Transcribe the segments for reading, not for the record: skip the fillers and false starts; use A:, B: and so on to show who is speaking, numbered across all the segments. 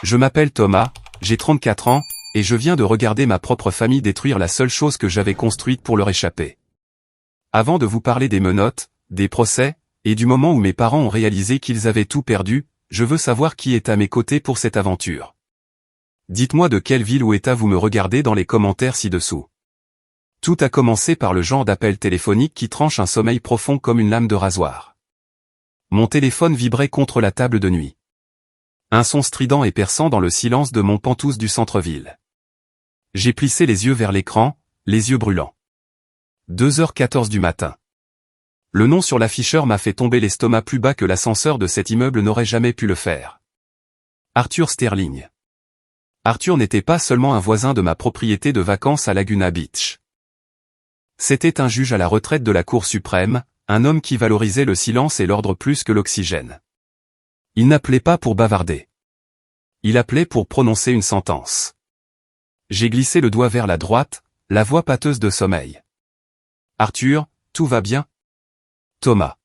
A: Je m'appelle Thomas, j'ai 34 ans, et je viens de regarder ma propre famille détruire la seule chose que j'avais construite pour leur échapper. Avant de vous parler des menottes, des procès, et du moment où mes parents ont réalisé qu'ils avaient tout perdu, je veux savoir qui est à mes côtés pour cette aventure. Dites-moi de quelle ville ou état vous me regardez dans les commentaires ci-dessous. Tout a commencé par le genre d'appel téléphonique qui tranche un sommeil profond comme une lame de rasoir. Mon téléphone vibrait contre la table de nuit. Un son strident et perçant dans le silence de mon Penthouse du centre-ville. J'ai plissé les yeux vers l'écran, les yeux brûlants. 2h14 du matin. Le nom sur l'afficheur m'a fait tomber l'estomac plus bas que l'ascenseur de cet immeuble n'aurait jamais pu le faire. Arthur Sterling. Arthur n'était pas seulement un voisin de ma propriété de vacances à Laguna Beach. C'était un juge à la retraite de la Cour suprême, un homme qui valorisait le silence et l'ordre plus que l'oxygène. Il n'appelait pas pour bavarder. Il appelait pour prononcer une sentence. J'ai glissé le doigt vers la droite, la voix pâteuse de sommeil. Arthur, tout va bien? Thomas.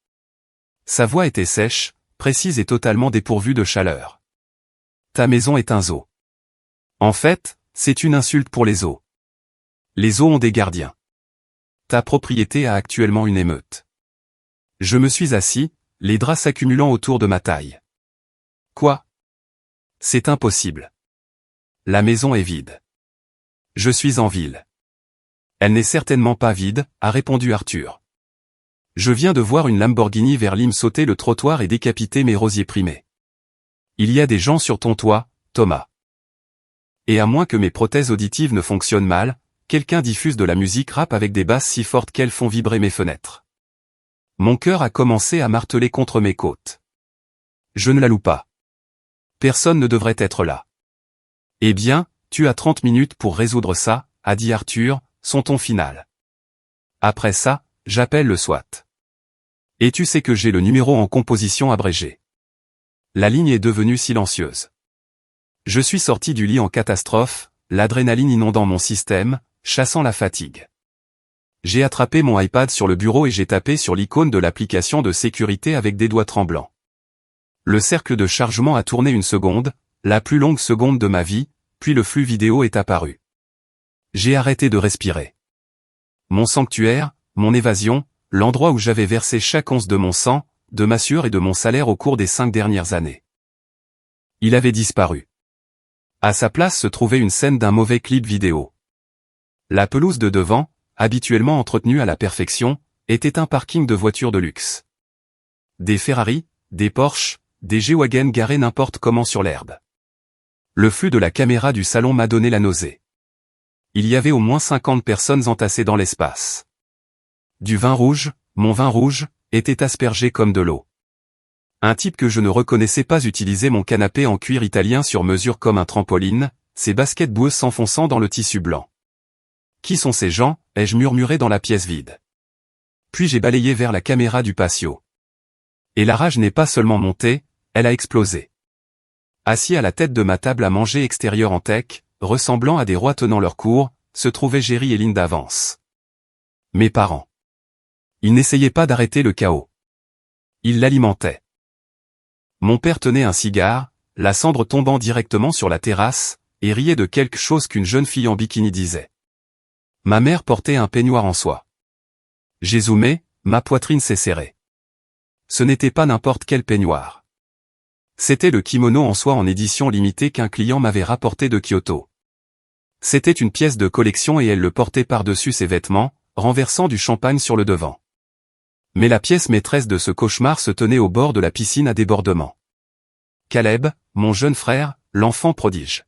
A: Sa voix était sèche, précise et totalement dépourvue de chaleur. Ta maison est un zoo. En fait, c'est une insulte pour les zoos. Les zoos ont des gardiens. Ta propriété a actuellement une émeute. Je me suis assis, les draps s'accumulant autour de ma taille. Quoi? C'est impossible. La maison est vide. Je suis en ville. Elle n'est certainement pas vide, a répondu Arthur. Je viens de voir une Lamborghini Verlim sauter le trottoir et décapiter mes rosiers primés. Il y a des gens sur ton toit, Thomas. Et à moins que mes prothèses auditives ne fonctionnent mal, quelqu'un diffuse de la musique rap avec des basses si fortes qu'elles font vibrer mes fenêtres. Mon cœur a commencé à marteler contre mes côtes. Je ne la loue pas. Personne ne devrait être là. Eh bien, tu as 30 minutes pour résoudre ça, a dit Arthur, son ton final. Après ça, j'appelle le SWAT. Et tu sais que j'ai le numéro en composition abrégée. La ligne est devenue silencieuse. Je suis sorti du lit en catastrophe, l'adrénaline inondant mon système, chassant la fatigue. J'ai attrapé mon iPad sur le bureau et j'ai tapé sur l'icône de l'application de sécurité avec des doigts tremblants. Le cercle de chargement a tourné une seconde, la plus longue seconde de ma vie, puis le flux vidéo est apparu. J'ai arrêté de respirer. Mon sanctuaire, mon évasion, l'endroit où j'avais versé chaque once de mon sang, de ma sueur et de mon salaire au cours des 5 dernières années. Il avait disparu. À sa place se trouvait une scène d'un mauvais clip vidéo. La pelouse de devant, habituellement entretenue à la perfection, était un parking de voitures de luxe. Des Ferrari, des Porsche, des G-Wagen garés n'importe comment sur l'herbe. Le flux de la caméra du salon m'a donné la nausée. Il y avait au moins 50 personnes entassées dans l'espace. Du vin rouge, mon vin rouge, était aspergé comme de l'eau. Un type que je ne reconnaissais pas utilisait mon canapé en cuir italien sur mesure comme un trampoline, ses baskets boueuses s'enfonçant dans le tissu blanc. Qui sont ces gens, ai-je murmuré dans la pièce vide. Puis j'ai balayé vers la caméra du patio. Et la rage n'est pas seulement montée, elle a explosé. Assis à la tête de ma table à manger extérieure en teck, ressemblant à des rois tenant leur cour, se trouvaient Jerry et Linda Vance. Mes parents. Ils n'essayaient pas d'arrêter le chaos. Ils l'alimentaient. Mon père tenait un cigare, la cendre tombant directement sur la terrasse, et riait de quelque chose qu'une jeune fille en bikini disait. Ma mère portait un peignoir en soie. J'ai zoomé, ma poitrine s'est serrée. Ce n'était pas n'importe quel peignoir. C'était le kimono en soie en édition limitée qu'un client m'avait rapporté de Kyoto. C'était une pièce de collection et elle le portait par-dessus ses vêtements, renversant du champagne sur le devant. Mais la pièce maîtresse de ce cauchemar se tenait au bord de la piscine à débordement. Caleb, mon jeune frère, l'enfant prodige.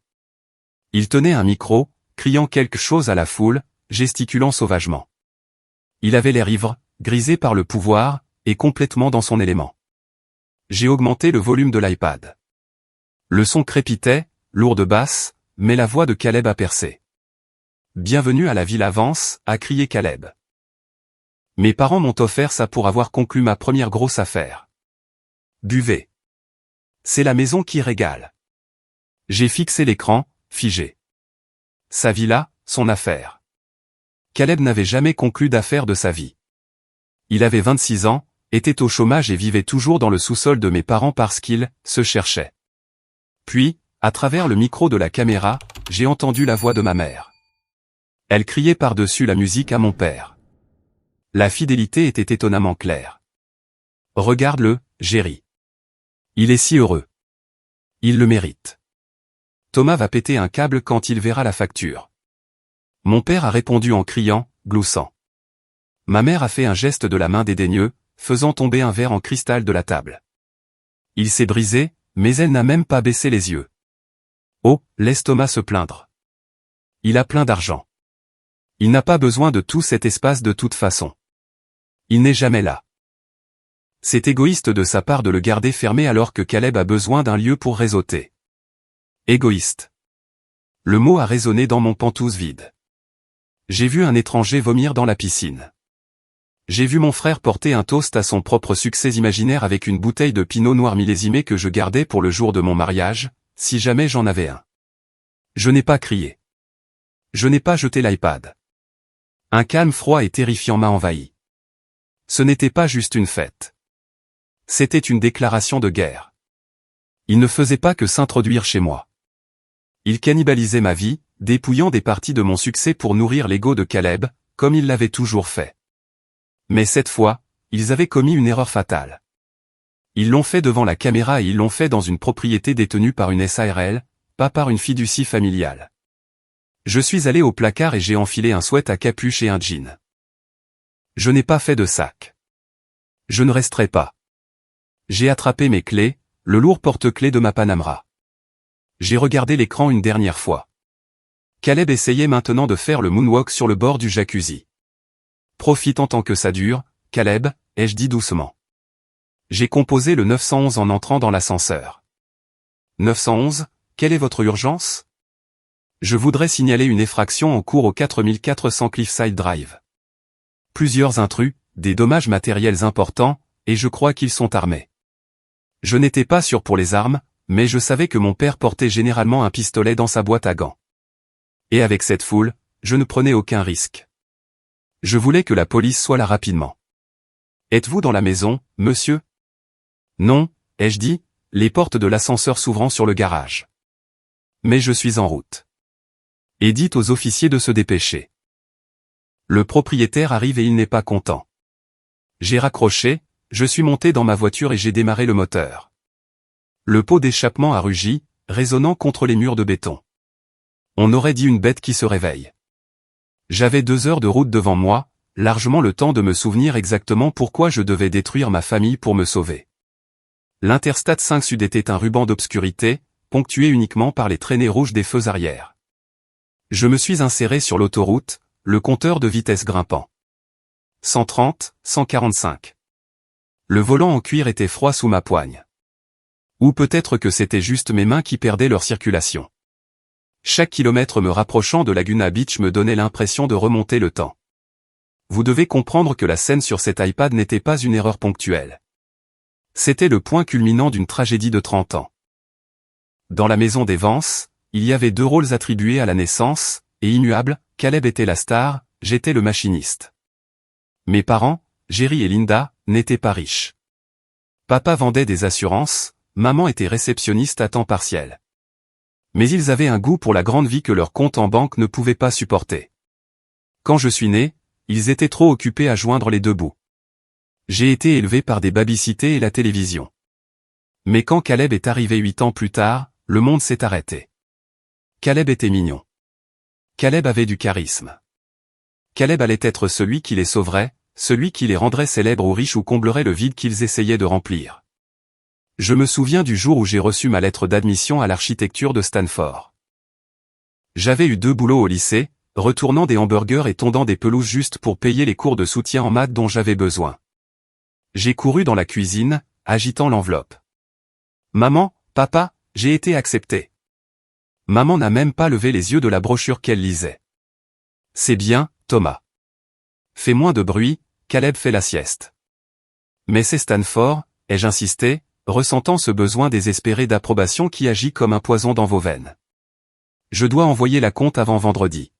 A: Il tenait un micro, criant quelque chose à la foule, gesticulant sauvagement. Il avait l'air ivre, grisé par le pouvoir, et complètement dans son élément. J'ai augmenté le volume de l'iPad. Le son crépitait, lourde basse, mais la voix de Caleb a percé. Bienvenue à la Villa Vance, a crié Caleb. Mes parents m'ont offert ça pour avoir conclu ma première grosse affaire. Buvez. C'est la maison qui régale. J'ai fixé l'écran, figé. Sa villa, son affaire. Caleb n'avait jamais conclu d'affaire de sa vie. Il avait 26 ans, était au chômage et vivait toujours dans le sous-sol de mes parents parce qu'il se cherchait. Puis, À travers le micro de la caméra, j'ai entendu la voix de ma mère. Elle criait par-dessus la musique à mon père. La fidélité était étonnamment claire. Regarde-le, Jerry. Il est si heureux. Il le mérite. Thomas va péter un câble quand il verra la facture. Mon père a répondu en criant, gloussant. Ma mère a fait un geste de la main dédaigneux, faisant tomber un verre en cristal de la table. Il s'est brisé, mais elle n'a même pas baissé les yeux. Oh, laisse Thomas se plaindre. Il a plein d'argent. Il n'a pas besoin de tout cet espace de toute façon. Il n'est jamais là. C'est égoïste de sa part de le garder fermé alors que Caleb a besoin d'un lieu pour réseauter. Égoïste. Le mot a résonné dans mon pantouse vide. J'ai vu un étranger vomir dans la piscine. J'ai vu mon frère porter un toast à son propre succès imaginaire avec une bouteille de pinot noir millésimé que je gardais pour le jour de mon mariage, si jamais j'en avais un. Je n'ai pas crié. Je n'ai pas jeté l'iPad. Un calme froid et terrifiant m'a envahi. Ce n'était pas juste une fête. C'était une déclaration de guerre. Il ne faisait pas que s'introduire chez moi. Il cannibalisait ma vie, dépouillant des parties de mon succès pour nourrir l'ego de Caleb, comme il l'avait toujours fait. Mais cette fois, ils avaient commis une erreur fatale. Ils l'ont fait devant la caméra et ils l'ont fait dans une propriété détenue par une SARL, pas par une fiducie familiale. Je suis allé au placard et j'ai enfilé un sweat à capuche et un jean. Je n'ai pas fait de sac. Je ne resterai pas. J'ai attrapé mes clés, le lourd porte-clés de ma Panamera. J'ai regardé l'écran une dernière fois. Caleb essayait maintenant de faire le moonwalk sur le bord du jacuzzi. Profite en tant que ça dure, Caleb, ai-je dit doucement. J'ai composé le 911 en entrant dans l'ascenseur. 911, quelle est votre urgence? Je voudrais signaler une effraction en cours au 4400 Cliffside Drive. Plusieurs intrus, des dommages matériels importants, et je crois qu'ils sont armés. Je n'étais pas sûr pour les armes, mais je savais que mon père portait généralement un pistolet dans sa boîte à gants. Et avec cette foule, je ne prenais aucun risque. Je voulais que la police soit là rapidement. Êtes-vous dans la maison, monsieur? Non, ai-je dit, les portes de l'ascenseur s'ouvrant sur le garage. Mais je suis en route. Et dites aux officiers de se dépêcher. Le propriétaire arrive et il n'est pas content. J'ai raccroché, je suis monté dans ma voiture et j'ai démarré le moteur. Le pot d'échappement a rugi, résonnant contre les murs de béton. On aurait dit une bête qui se réveille. J'avais 2 heures de route devant moi, largement le temps de me souvenir exactement pourquoi je devais détruire ma famille pour me sauver. L'Interstate 5 Sud était un ruban d'obscurité, ponctué uniquement par les traînées rouges des feux arrière. Je me suis inséré sur l'autoroute, le compteur de vitesse grimpant. 130, 145. Le volant en cuir était froid sous ma poigne. Ou peut-être que c'était juste mes mains qui perdaient leur circulation. Chaque kilomètre me rapprochant de Laguna Beach me donnait l'impression de remonter le temps. Vous devez comprendre que la scène sur cet iPad n'était pas une erreur ponctuelle. C'était le point culminant d'une tragédie de 30 ans. Dans la maison des Vance, il y avait 2 rôles attribués à la naissance, et immuables, Caleb était la star, j'étais le machiniste. Mes parents, Jerry et Linda, n'étaient pas riches. Papa vendait des assurances, maman était réceptionniste à temps partiel. Mais ils avaient un goût pour la grande vie que leur compte en banque ne pouvait pas supporter. Quand je suis né, ils étaient trop occupés à joindre les 2 bouts. J'ai été élevé par des babysités et la télévision. Mais quand Caleb est arrivé 8 ans plus tard, le monde s'est arrêté. Caleb était mignon. Caleb avait du charisme. Caleb allait être celui qui les sauverait, celui qui les rendrait célèbres ou riches ou comblerait le vide qu'ils essayaient de remplir. Je me souviens du jour où j'ai reçu ma lettre d'admission à l'architecture de Stanford. J'avais eu 2 boulots au lycée, retournant des hamburgers et tondant des pelouses juste pour payer les cours de soutien en maths dont j'avais besoin. J'ai couru dans la cuisine, agitant l'enveloppe. Maman, papa, j'ai été accepté. Maman n'a même pas levé les yeux de la brochure qu'elle lisait. C'est bien, Thomas. Fais moins de bruit, Caleb fait la sieste. Mais c'est Stanford, ai-je insisté, ressentant ce besoin désespéré d'approbation qui agit comme un poison dans vos veines. Je dois envoyer la compte avant vendredi.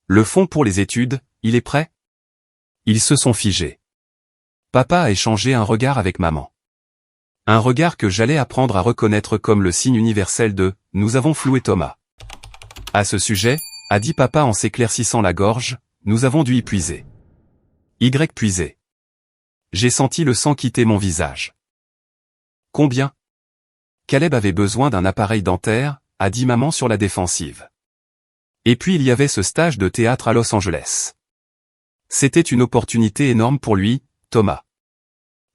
A: Le fonds pour les études, il est prêt? Ils se sont figés. Papa a échangé un regard avec maman. Un regard que j'allais apprendre à reconnaître comme le signe universel de « nous avons floué Thomas ». À ce sujet, a dit papa en s'éclaircissant la gorge, nous avons dû y puiser. Puiser. J'ai senti le sang quitter mon visage. Combien? Caleb avait besoin d'un appareil dentaire, a dit maman sur la défensive. Et puis il y avait ce stage de théâtre à Los Angeles. C'était une opportunité énorme pour lui, Thomas.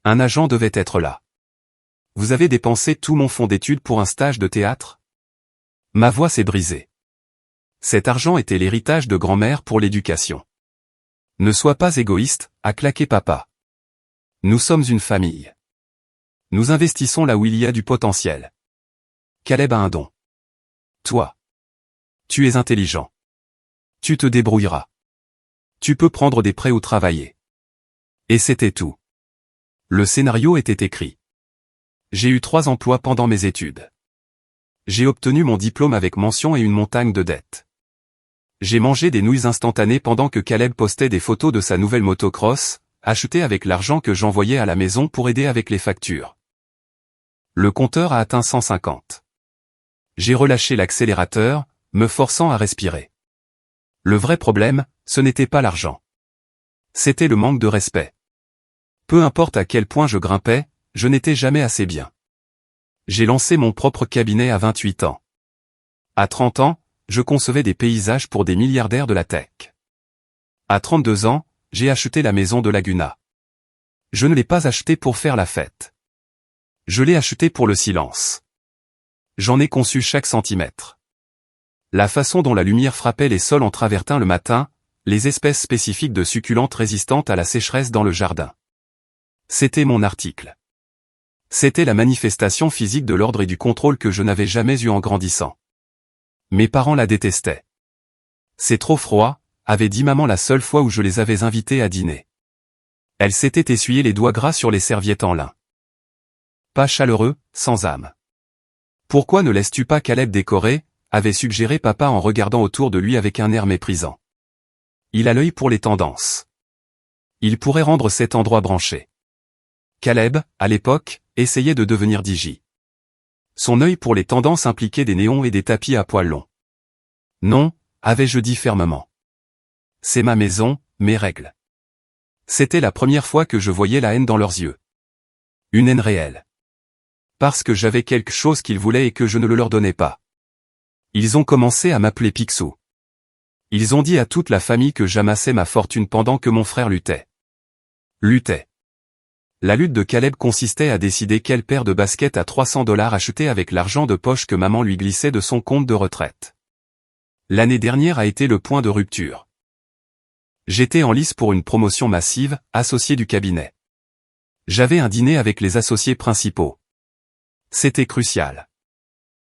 A: Un agent devait être là. Vous avez dépensé tout mon fonds d'études pour un stage de théâtre? Ma voix s'est brisée. Cet argent était l'héritage de grand-mère pour l'éducation. Ne sois pas égoïste, a claqué papa. Nous sommes une famille. Nous investissons là où il y a du potentiel. Caleb a un don. Toi. Tu es intelligent. Tu te débrouilleras. Tu peux prendre des prêts ou travailler. Et c'était tout. Le scénario était écrit. J'ai eu 3 emplois pendant mes études. J'ai obtenu mon diplôme avec mention et une montagne de dettes. J'ai mangé des nouilles instantanées pendant que Caleb postait des photos de sa nouvelle motocross, achetée avec l'argent que j'envoyais à la maison pour aider avec les factures. Le compteur a atteint 150. J'ai relâché l'accélérateur, me forçant à respirer. Le vrai problème, ce n'était pas l'argent. C'était le manque de respect. Peu importe à quel point je grimpais, je n'étais jamais assez bien. J'ai lancé mon propre cabinet à 28 ans. À 30 ans, je concevais des paysages pour des milliardaires de la tech. À 32 ans, j'ai acheté la maison de Laguna. Je ne l'ai pas achetée pour faire la fête. Je l'ai achetée pour le silence. J'en ai conçu chaque centimètre. La façon dont la lumière frappait les sols en travertin le matin, les espèces spécifiques de succulentes résistantes à la sécheresse dans le jardin. C'était mon article. C'était la manifestation physique de l'ordre et du contrôle que je n'avais jamais eu en grandissant. Mes parents la détestaient. C'est trop froid, avait dit maman la seule fois où je les avais invités à dîner. Elle s'était essuyé les doigts gras sur les serviettes en lin. Pas chaleureux, sans âme. Pourquoi ne laisses-tu pas Caleb décorer, avait suggéré papa en regardant autour de lui avec un air méprisant. Il a l'œil pour les tendances. Il pourrait rendre cet endroit branché. Caleb, à l'époque, essayait de devenir DJ. Son œil pour les tendances impliquait des néons et des tapis à poils longs. Non, avais-je dit fermement. C'est ma maison, mes règles. C'était la première fois que je voyais la haine dans leurs yeux. Une haine réelle. Parce que j'avais quelque chose qu'ils voulaient et que je ne le leur donnais pas. Ils ont commencé à m'appeler Picsou. Ils ont dit à toute la famille que j'amassais ma fortune pendant que mon frère luttait. La lutte de Caleb consistait à décider quelle paire de baskets à $300 acheter avec l'argent de poche que maman lui glissait de son compte de retraite. L'année dernière a été le point de rupture. J'étais en lice pour une promotion massive, associé du cabinet. J'avais un dîner avec les associés principaux. C'était crucial.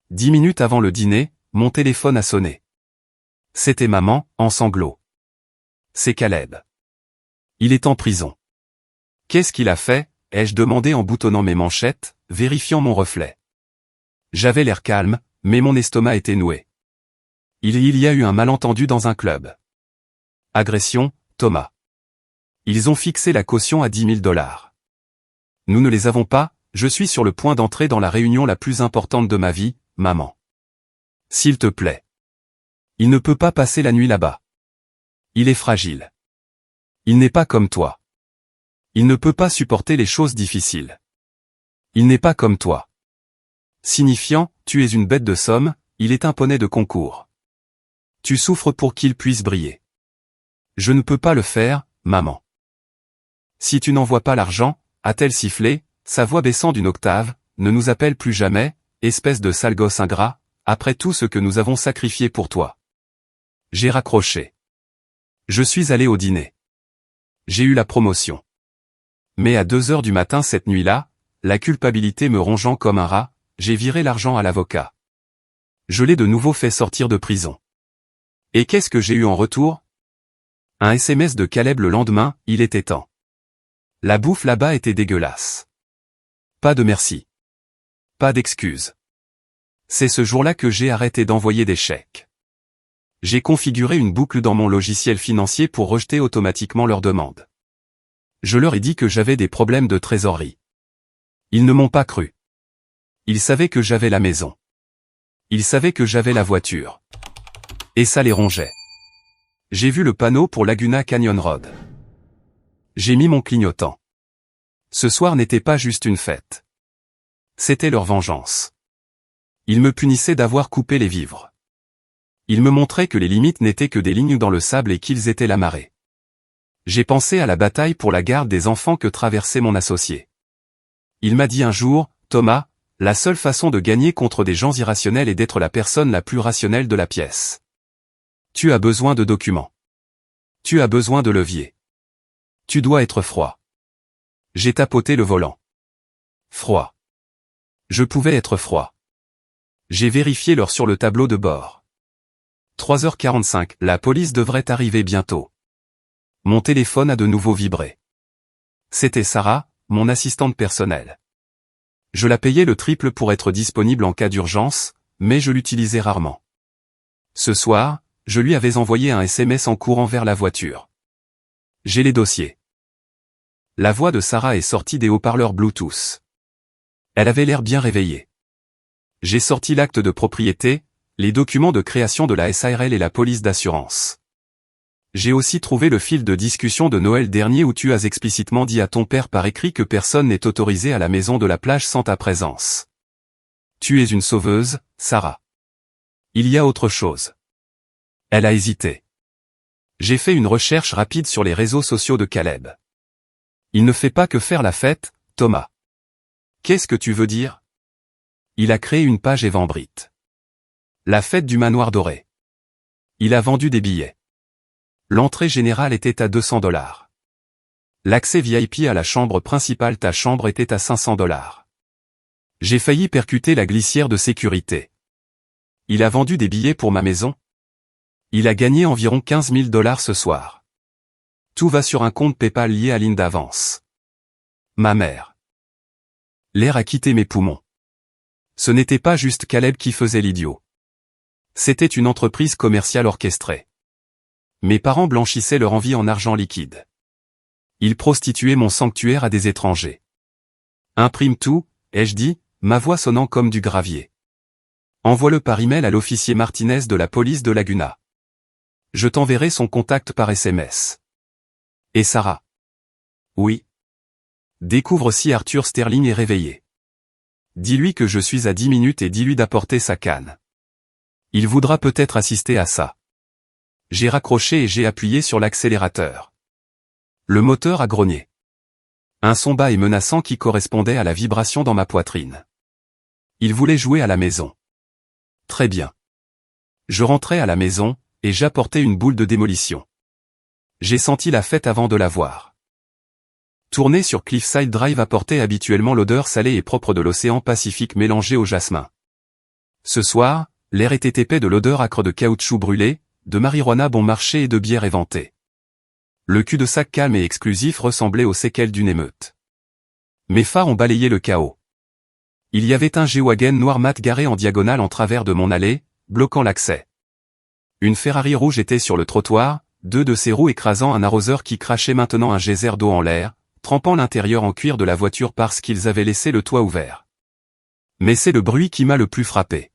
A: 10 minutes avant le dîner, mon téléphone a sonné. C'était maman, en sanglots. C'est Caleb. Il est en prison. Qu'est-ce qu'il a fait, ai-je demandé en boutonnant mes manchettes, vérifiant mon reflet. J'avais l'air calme, mais mon estomac était noué. Il y a eu un malentendu dans un club. Agression, Thomas. Ils ont fixé la caution à $10 000. Nous ne les avons pas, je suis sur le point d'entrer dans la réunion la plus importante de ma vie, maman. S'il te plaît. Il ne peut pas passer la nuit là-bas. Il est fragile. Il n'est pas comme toi. Il ne peut pas supporter les choses difficiles. Il n'est pas comme toi. Signifiant, tu es une bête de somme, il est un poney de concours. Tu souffres pour qu'il puisse briller. Je ne peux pas le faire, maman. Si tu n'envoies pas l'argent, a-t-elle sifflé, sa voix baissant d'une octave, ne nous appelle plus jamais, espèce de sale gosse ingrat, après tout ce que nous avons sacrifié pour toi. J'ai raccroché. Je suis allé au dîner. J'ai eu la promotion. Mais à 2 heures du matin cette nuit-là, la culpabilité me rongeant comme un rat, j'ai viré l'argent à l'avocat. Je l'ai de nouveau fait sortir de prison. Et qu'est-ce que j'ai eu en retour? Un SMS de Caleb le lendemain, il était temps. La bouffe là-bas était dégueulasse. Pas de merci. Pas d'excuses. C'est ce jour-là que j'ai arrêté d'envoyer des chèques. J'ai configuré une boucle dans mon logiciel financier pour rejeter automatiquement leurs demandes. Je leur ai dit que j'avais des problèmes de trésorerie. Ils ne m'ont pas cru. Ils savaient que j'avais la maison. Ils savaient que j'avais la voiture. Et ça les rongeait. J'ai vu le panneau pour Laguna Canyon Road. J'ai mis mon clignotant. Ce soir n'était pas juste une fête. C'était leur vengeance. Ils me punissaient d'avoir coupé les vivres. Ils me montraient que les limites n'étaient que des lignes dans le sable et qu'ils étaient la marée. J'ai pensé à la bataille pour la garde des enfants que traversait mon associé. Il m'a dit un jour, Thomas, la seule façon de gagner contre des gens irrationnels est d'être la personne la plus rationnelle de la pièce. Tu as besoin de documents. Tu as besoin de levier. Tu dois être froid. J'ai tapoté le volant. Froid. Je pouvais être froid. J'ai vérifié l'heure sur le tableau de bord. 3h45, la police devrait arriver bientôt. Mon téléphone a de nouveau vibré. C'était Sarah, mon assistante personnelle. Je la payais le triple pour être disponible en cas d'urgence, mais je l'utilisais rarement. Ce soir, je lui avais envoyé un SMS en courant vers la voiture. J'ai les dossiers. La voix de Sarah est sortie des haut-parleurs Bluetooth. Elle avait l'air bien réveillée. J'ai sorti l'acte de propriété, les documents de création de la SARL et la police d'assurance. J'ai aussi trouvé le fil de discussion de Noël dernier où tu as explicitement dit à ton père par écrit que personne n'est autorisé à la maison de la plage sans ta présence. Tu es une sauveuse, Sarah. Il y a autre chose. Elle a hésité. J'ai fait une recherche rapide sur les réseaux sociaux de Caleb. Il ne fait pas que faire la fête, Thomas. Qu'est-ce que tu veux dire? Il a créé une page Eventbrite. La fête du manoir doré. Il a vendu des billets. L'entrée générale était à $200. L'accès VIP à la chambre principale ta chambre était à $500. J'ai failli percuter la glissière de sécurité. Il a vendu des billets pour ma maison. Il a gagné environ $15 000 ce soir. Tout va sur un compte PayPal lié à Linda Vance. Ma mère. L'air a quitté mes poumons. Ce n'était pas juste Caleb qui faisait l'idiot. C'était une entreprise commerciale orchestrée. Mes parents blanchissaient leur envie en argent liquide. Ils prostituaient mon sanctuaire à des étrangers. Imprime tout, ai-je dit, ma voix sonnant comme du gravier. Envoie-le par email à l'officier Martinez de la police de Laguna. Je t'enverrai son contact par SMS. Et Sarah? Oui. Découvre si Arthur Sterling est réveillé. Dis-lui que je suis à 10 minutes et dis-lui d'apporter sa canne. Il voudra peut-être assister à ça. J'ai raccroché et j'ai appuyé sur l'accélérateur. Le moteur a grogné. Un son bas et menaçant qui correspondait à la vibration dans ma poitrine. Il voulait jouer à la maison. Très bien. Je rentrais à la maison, et j'apportais une boule de démolition. J'ai senti la fête avant de la voir. Tourner sur Cliffside Drive apportait habituellement l'odeur salée et propre de l'océan Pacifique mélangée au jasmin. Ce soir, l'air était épais de l'odeur âcre de caoutchouc brûlé, de marijuana bon marché et de bière éventée. Le cul-de-sac calme et exclusif ressemblait aux séquelles d'une émeute. Mes phares ont balayé le chaos. Il y avait un G-Wagen noir mat garé en diagonale en travers de mon allée, bloquant l'accès. Une Ferrari rouge était sur le trottoir, deux de ses roues écrasant un arroseur qui crachait maintenant un geyser d'eau en l'air, trempant l'intérieur en cuir de la voiture parce qu'ils avaient laissé le toit ouvert. Mais c'est le bruit qui m'a le plus frappé.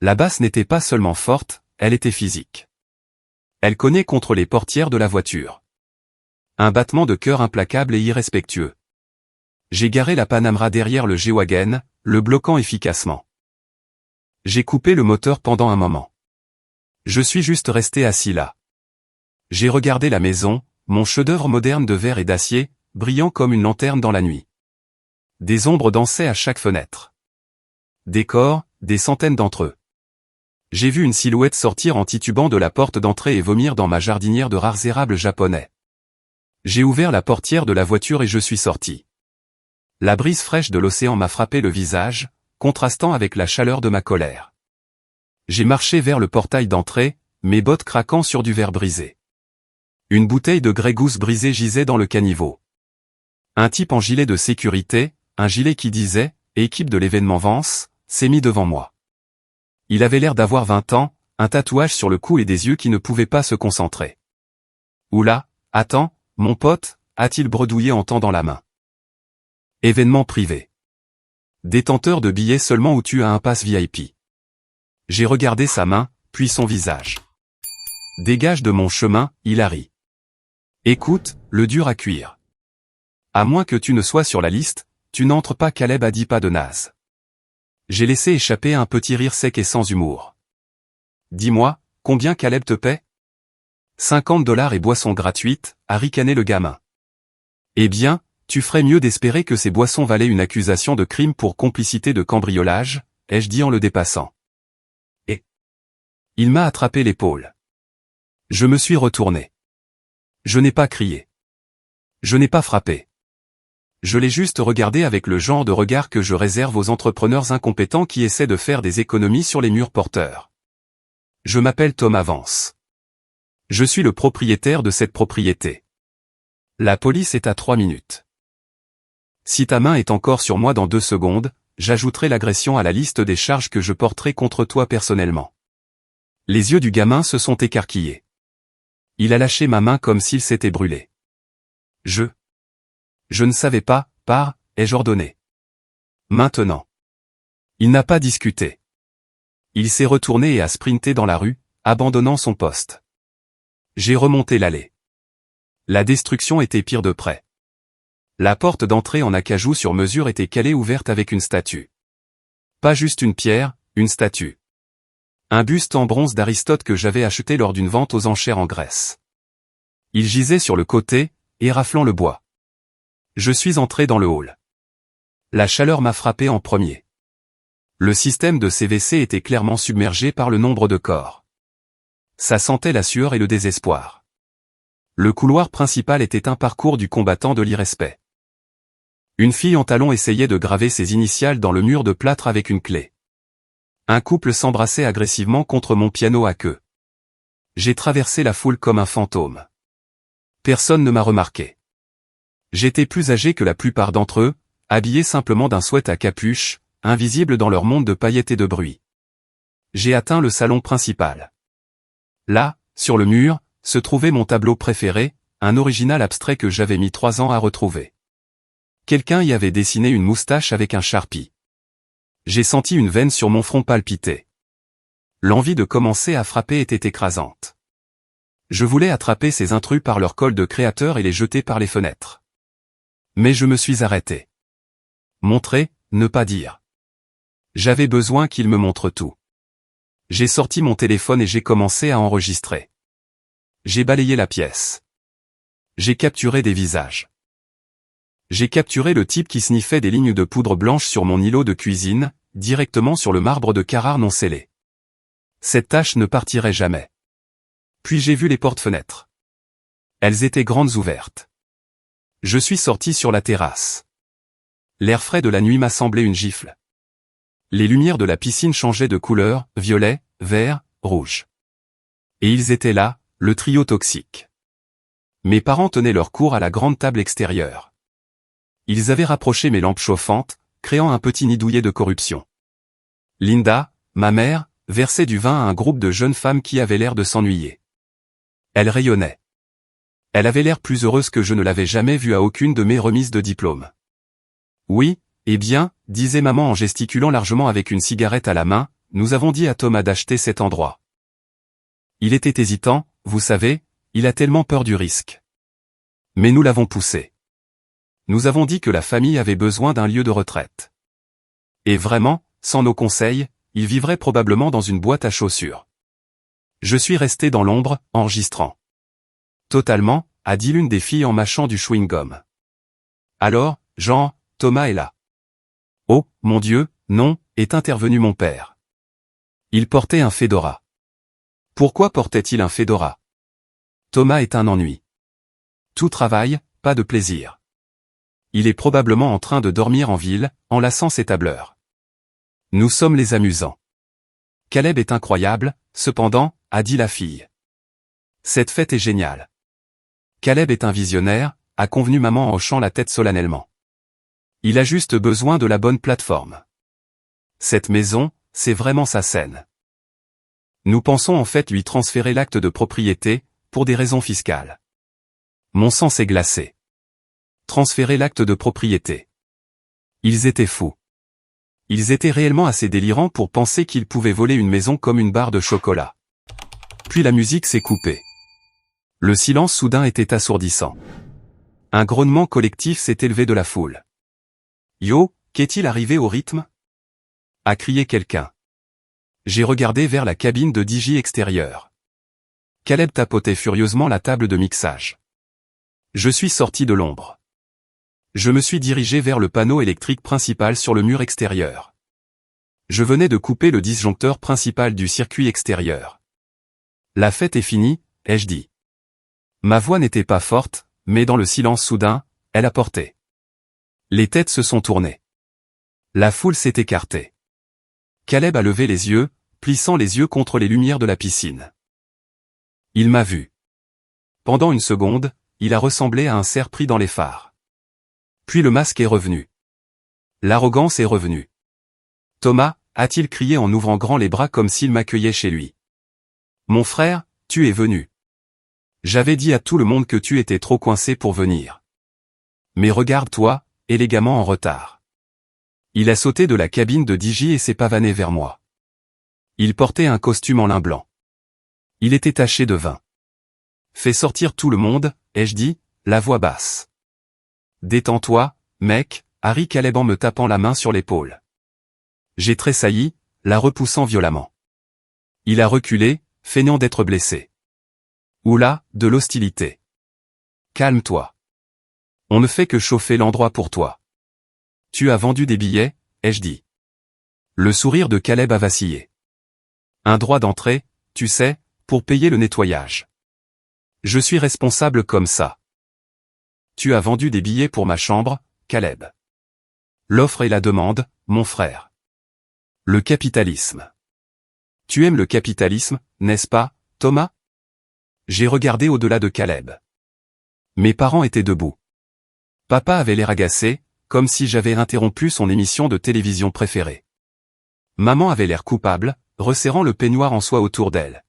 A: La basse n'était pas seulement forte, elle était physique. Elle cognait contre les portières de la voiture. Un battement de cœur implacable et irrespectueux. J'ai garé la Panamera derrière le G-Wagen, le bloquant efficacement. J'ai coupé le moteur pendant un moment. Je suis juste resté assis là. J'ai regardé la maison, mon chef-d'œuvre moderne de verre et d'acier, brillant comme une lanterne dans la nuit. Des ombres dansaient à chaque fenêtre. Des corps, des centaines d'entre eux. J'ai vu une silhouette sortir en titubant de la porte d'entrée et vomir dans ma jardinière de rares érables japonais. J'ai ouvert la portière de la voiture et je suis sorti. La brise fraîche de l'océan m'a frappé le visage, contrastant avec la chaleur de ma colère. J'ai marché vers le portail d'entrée, mes bottes craquant sur du verre brisé. Une bouteille de Grey Goose brisée gisait dans le caniveau. Un type en gilet de sécurité, un gilet qui disait « Équipe de l'événement Vance », s'est mis devant moi. Il avait l'air d'avoir 20 ans, un tatouage sur le cou et des yeux qui ne pouvaient pas se concentrer. Oula, attends, mon pote, a-t-il bredouillé en tendant la main. Événement privé. Détenteur de billets seulement ou tu as un pass VIP. J'ai regardé sa main, puis son visage. Dégage de mon chemin, Hilary. Écoute, le dur à cuire. À moins que tu ne sois sur la liste, tu n'entres pas. Caleb a dit pas de naze. J'ai laissé échapper un petit rire sec et sans humour. Dis-moi, combien Caleb te paie? 50$ et boissons gratuites, a ricané le gamin. Eh bien, tu ferais mieux d'espérer que ces boissons valaient une accusation de crime pour complicité de cambriolage, ai-je dit en le dépassant. Et il m'a attrapé l'épaule. Je me suis retourné. Je n'ai pas crié. Je n'ai pas frappé. Je l'ai juste regardé avec le genre de regard que je réserve aux entrepreneurs incompétents qui essaient de faire des économies sur les murs porteurs. Je m'appelle Thomas Vance. Je suis le propriétaire de cette propriété. La police est à 3 minutes. Si ta main est encore sur moi dans 2 secondes, j'ajouterai l'agression à la liste des charges que je porterai contre toi personnellement. Les yeux du gamin se sont écarquillés. Il a lâché ma main comme s'il s'était brûlé. Je ne savais pas, ai-je ordonné. Maintenant. Il n'a pas discuté. Il s'est retourné et a sprinté dans la rue, abandonnant son poste. J'ai remonté l'allée. La destruction était pire de près. La porte d'entrée en acajou sur mesure était calée ouverte avec une statue. Pas juste une pierre, une statue. Un buste en bronze d'Aristote que j'avais acheté lors d'une vente aux enchères en Grèce. Il gisait sur le côté, éraflant le bois. Je suis entré dans le hall. La chaleur m'a frappé en premier. Le système de CVC était clairement submergé par le nombre de corps. Ça sentait la sueur et le désespoir. Le couloir principal était un parcours du combattant de l'irrespect. Une fille en talons essayait de graver ses initiales dans le mur de plâtre avec une clé. Un couple s'embrassait agressivement contre mon piano à queue. J'ai traversé la foule comme un fantôme. Personne ne m'a remarqué. J'étais plus âgé que la plupart d'entre eux, habillés simplement d'un sweat à capuche, invisibles dans leur monde de paillettes et de bruit. J'ai atteint le salon principal. Là, sur le mur, se trouvait mon tableau préféré, un original abstrait que j'avais mis 3 ans à retrouver. Quelqu'un y avait dessiné une moustache avec un charpie. J'ai senti une veine sur mon front palpiter. L'envie de commencer à frapper était écrasante. Je voulais attraper ces intrus par leur col de créateur et les jeter par les fenêtres. Mais je me suis arrêté. Montrer, ne pas dire. J'avais besoin qu'ils me montrent tout. J'ai sorti mon téléphone et j'ai commencé à enregistrer. J'ai balayé la pièce. J'ai capturé des visages. J'ai capturé le type qui sniffait des lignes de poudre blanche sur mon îlot de cuisine, directement sur le marbre de Carrare non scellé. Cette tache ne partirait jamais. Puis j'ai vu les portes-fenêtres. Elles étaient grandes ouvertes. Je suis sorti sur la terrasse. L'air frais de la nuit m'a semblé une gifle. Les lumières de la piscine changeaient de couleur, violet, vert, rouge. Et ils étaient là, le trio toxique. Mes parents tenaient leur cours à la grande table extérieure. Ils avaient rapproché mes lampes chauffantes, créant un petit nid douillet de corruption. Linda, ma mère, versait du vin à un groupe de jeunes femmes qui avaient l'air de s'ennuyer. Elle rayonnait. Elle avait l'air plus heureuse que je ne l'avais jamais vue à aucune de mes remises de diplôme. Oui, eh bien, disait maman en gesticulant largement avec une cigarette à la main, nous avons dit à Thomas d'acheter cet endroit. Il était hésitant, vous savez, il a tellement peur du risque. Mais nous l'avons poussé. Nous avons dit que la famille avait besoin d'un lieu de retraite. Et vraiment, sans nos conseils, il vivrait probablement dans une boîte à chaussures. Je suis resté dans l'ombre, enregistrant. Totalement, a dit l'une des filles en mâchant du chewing-gum. Alors, Jean, Thomas est là. Oh, mon Dieu, non, est intervenu mon père. Il portait un fedora. Pourquoi portait-il un fedora? Thomas est un ennui. Tout travail, pas de plaisir. Il est probablement en train de dormir en ville, enlaçant ses tableurs. Nous sommes les amusants. Caleb est incroyable, cependant, a dit la fille. Cette fête est géniale. Caleb est un visionnaire, a convenu maman en hochant la tête solennellement. Il a juste besoin de la bonne plateforme. Cette maison, c'est vraiment sa scène. Nous pensons en fait lui transférer l'acte de propriété, pour des raisons fiscales. Mon sang s'est glacé. Transférer l'acte de propriété. Ils étaient fous. Ils étaient réellement assez délirants pour penser qu'ils pouvaient voler une maison comme une barre de chocolat. Puis la musique s'est coupée. Le silence soudain était assourdissant. Un grognement collectif s'est élevé de la foule. « Yo, qu'est-il arrivé au rythme ?» a crié quelqu'un. J'ai regardé vers la cabine de DJ extérieure. Caleb tapotait furieusement la table de mixage. Je suis sorti de l'ombre. Je me suis dirigé vers le panneau électrique principal sur le mur extérieur. Je venais de couper le disjoncteur principal du circuit extérieur. La fête est finie, ai-je dit. Ma voix n'était pas forte, mais dans le silence soudain, elle apportait. Les têtes se sont tournées. La foule s'est écartée. Caleb a levé les yeux, plissant les yeux contre les lumières de la piscine. Il m'a vu. Pendant une seconde, il a ressemblé à un cerf pris dans les phares. Puis le masque est revenu. L'arrogance est revenue. Thomas, a-t-il crié en ouvrant grand les bras comme s'il m'accueillait chez lui. Mon frère, tu es venu. J'avais dit à tout le monde que tu étais trop coincé pour venir. Mais regarde-toi, élégamment en retard. Il a sauté de la cabine de DJ et s'est pavané vers moi. Il portait un costume en lin blanc. Il était taché de vin. Fais sortir tout le monde, ai-je dit, la voix basse. Détends-toi, mec, a ri Caleb en me tapant la main sur l'épaule. J'ai tressailli, la repoussant violemment. Il a reculé, feignant d'être blessé. Oula, de l'hostilité. Calme-toi. On ne fait que chauffer l'endroit pour toi. Tu as vendu des billets, ai-je dit. Le sourire de Caleb a vacillé. Un droit d'entrée, tu sais, pour payer le nettoyage. Je suis responsable comme ça. Tu as vendu des billets pour ma chambre, Caleb. L'offre et la demande, mon frère. Le capitalisme. Tu aimes le capitalisme, n'est-ce pas, Thomas? J'ai regardé au-delà de Caleb. Mes parents étaient debout. Papa avait l'air agacé, comme si j'avais interrompu son émission de télévision préférée. Maman avait l'air coupable, resserrant le peignoir en soie autour d'elle.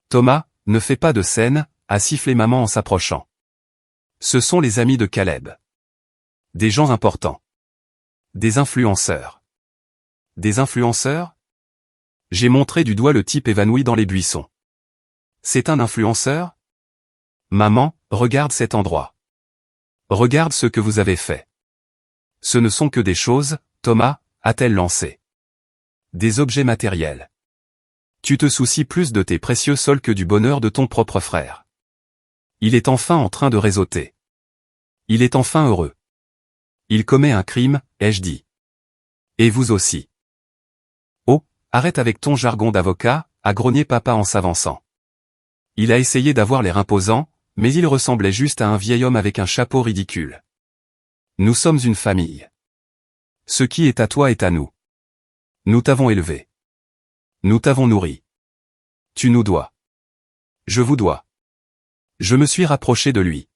A: Thomas, ne fais pas de scène, a sifflé maman en s'approchant. Ce sont les amis de Caleb. Des gens importants. Des influenceurs. Des influenceurs? J'ai montré du doigt le type évanoui dans les buissons. C'est un influenceur? Maman, regarde cet endroit. Regarde ce que vous avez fait. Ce ne sont que des choses, Thomas, a-t-elle lancé. Des objets matériels. Tu te soucies plus de tes précieux sols que du bonheur de ton propre frère. Il est enfin en train de réseauter. Il est enfin heureux. Il commet un crime, ai-je dit. Et vous aussi. Oh, arrête avec ton jargon d'avocat, a grogné papa en s'avançant. Il a essayé d'avoir l'air imposant, mais il ressemblait juste à un vieil homme avec un chapeau ridicule. Nous sommes une famille. Ce qui est à toi est à nous. Nous t'avons élevé. Nous t'avons nourri. Tu nous dois. Je vous dois. Je me suis rapproché de lui.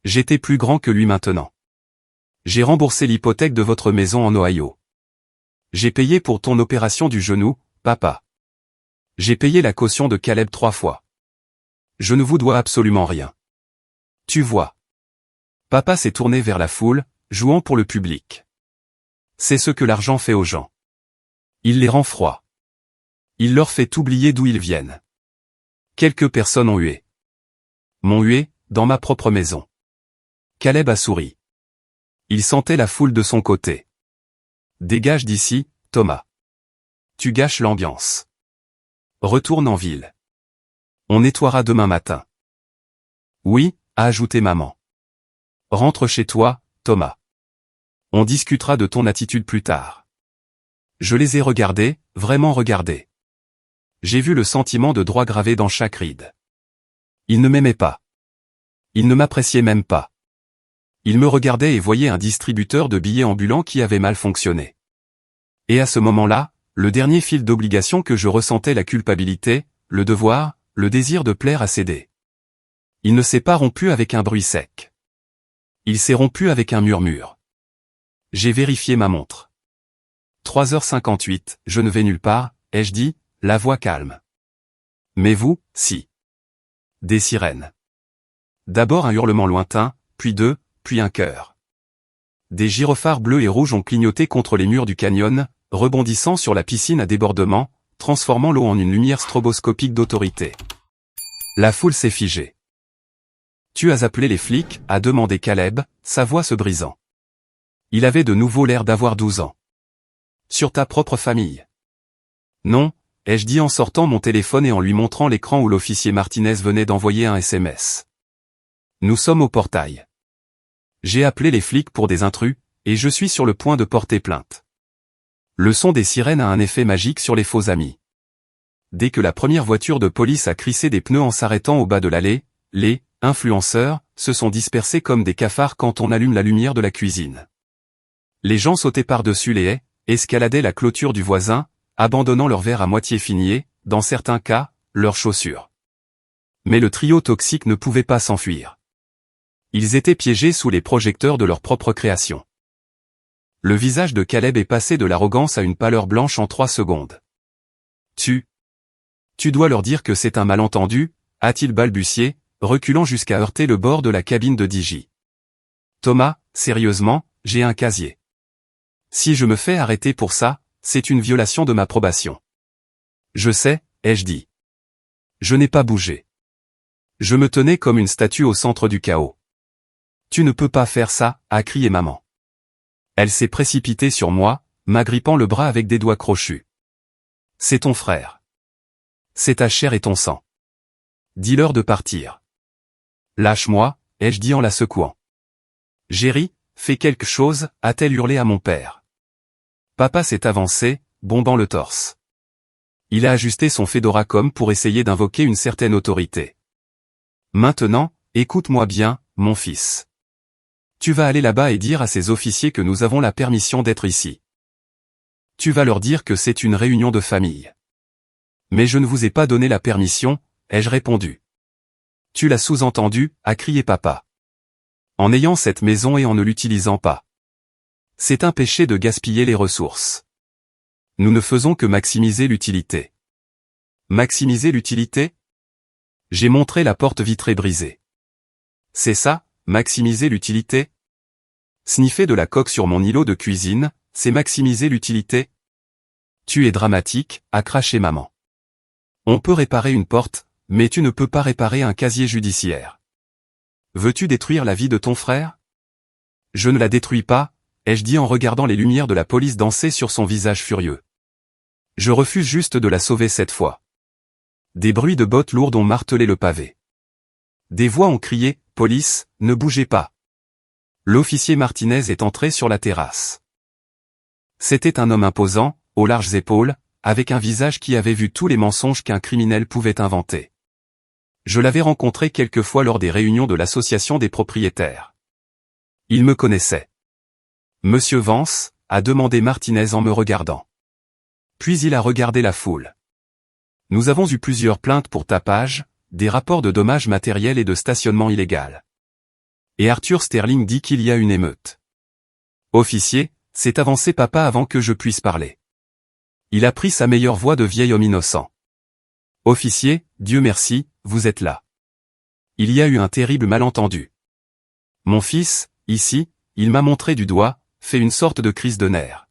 A: J'étais plus grand que lui maintenant. J'ai remboursé l'hypothèque de votre maison en Ohio. J'ai payé pour ton opération du genou, papa. J'ai payé la caution de Caleb 3 fois. Je ne vous dois absolument rien. Tu vois. Papa s'est tourné vers la foule, jouant pour le public. C'est ce que l'argent fait aux gens. Il les rend froids. Il leur fait oublier d'où ils viennent. Quelques personnes ont hué. M'ont hué, dans ma propre maison. Caleb a souri. Il sentait la foule de son côté. Dégage d'ici, Thomas. Tu gâches l'ambiance. Retourne en ville. On nettoiera demain matin. Oui, a ajouté maman. Rentre chez toi, Thomas. On discutera de ton attitude plus tard. Je les ai regardés, vraiment regardés. J'ai vu le sentiment de droit gravé dans chaque ride. Il ne m'aimait pas. Il ne m'appréciait même pas. Il me regardait et voyait un distributeur de billets ambulant qui avait mal fonctionné. Et à ce moment-là, le dernier fil d'obligation que je ressentais la culpabilité, le devoir, le désir de plaire a cédé. Il ne s'est pas rompu avec un bruit sec. Il s'est rompu avec un murmure. J'ai vérifié ma montre. 3h58, je ne vais nulle part, ai-je dit, la voix calme. Mais vous, si. Des sirènes. D'abord un hurlement lointain, puis deux, puis un chœur. Des gyrophares bleus et rouges ont clignoté contre les murs du canyon, rebondissant sur la piscine à débordement, transformant l'eau en une lumière stroboscopique d'autorité. La foule s'est figée. « Tu as appelé les flics ?» a demandé Caleb, sa voix se brisant. Il avait de nouveau l'air d'avoir 12 ans. « Sur ta propre famille. »« Non », ai-je dit en sortant mon téléphone et en lui montrant l'écran où l'officier Martinez venait d'envoyer un SMS. « Nous sommes au portail. J'ai appelé les flics pour des intrus, et je suis sur le point de porter plainte. » Le son des sirènes a un effet magique sur les faux amis. Dès que la première voiture de police a crissé des pneus en s'arrêtant au bas de l'allée, les « influenceurs » se sont dispersés comme des cafards quand on allume la lumière de la cuisine. Les gens sautaient par-dessus les haies, escaladaient la clôture du voisin, abandonnant leurs verres à moitié finis, dans certains cas, leurs chaussures. Mais le trio toxique ne pouvait pas s'enfuir. Ils étaient piégés sous les projecteurs de leur propre création. Le visage de Caleb est passé de l'arrogance à une pâleur blanche en 3 secondes. « Tu dois leur dire que c'est un malentendu » a-t-il balbutié, reculant jusqu'à heurter le bord de la cabine de DJ. « Thomas, sérieusement, j'ai un casier. Si je me fais arrêter pour ça, c'est une violation de ma probation. »« Je sais » ai-je dit. Je n'ai pas bougé. Je me tenais comme une statue au centre du chaos. « Tu ne peux pas faire ça » a crié maman. Elle s'est précipitée sur moi, m'agrippant le bras avec des doigts crochus. « C'est ton frère. C'est ta chair et ton sang. Dis-leur de partir. »« Lâche-moi » ai-je dit en la secouant. « Jerry, fais quelque chose » a-t-elle hurlé à mon père. Papa s'est avancé, bombant le torse. Il a ajusté son fedora comme pour essayer d'invoquer une certaine autorité. « Maintenant, écoute-moi bien, mon fils. Tu vas aller là-bas et dire à ces officiers que nous avons la permission d'être ici. Tu vas leur dire que c'est une réunion de famille. »« Mais je ne vous ai pas donné la permission, » ai-je répondu. « Tu l'as sous-entendu » a crié papa. « En ayant cette maison et en ne l'utilisant pas. C'est un péché de gaspiller les ressources. Nous ne faisons que maximiser l'utilité. » Maximiser l'utilité ? J'ai montré la porte vitrée brisée. C'est ça, maximiser l'utilité ? Sniffer de la coque sur mon îlot de cuisine, c'est maximiser l'utilité ? Tu es dramatique, a craché maman. On peut réparer une porte, mais tu ne peux pas réparer un casier judiciaire. Veux-tu détruire la vie de ton frère ? Je ne la détruis pas, ai-je dit en regardant les lumières de la police danser sur son visage furieux. Je refuse juste de la sauver cette fois. Des bruits de bottes lourdes ont martelé le pavé. Des voix ont crié « Police, ne bougez pas !» L'officier Martinez est entré sur la terrasse. C'était un homme imposant, aux larges épaules, avec un visage qui avait vu tous les mensonges qu'un criminel pouvait inventer. Je l'avais rencontré quelques fois lors des réunions de l'association des propriétaires. Il me connaissait. « Monsieur Vance ?» a demandé Martinez en me regardant. Puis il a regardé la foule. « Nous avons eu plusieurs plaintes pour tapage, des rapports de dommages matériels et de stationnement illégal. Et Arthur Sterling dit qu'il y a une émeute. » Officier, s'est avancé papa avant que je puisse parler. Il a pris sa meilleure voix de vieil homme innocent. « Officier, Dieu merci, vous êtes là. Il y a eu un terrible malentendu. Mon fils, ici, il m'a montré du doigt, fait une sorte de crise de nerfs.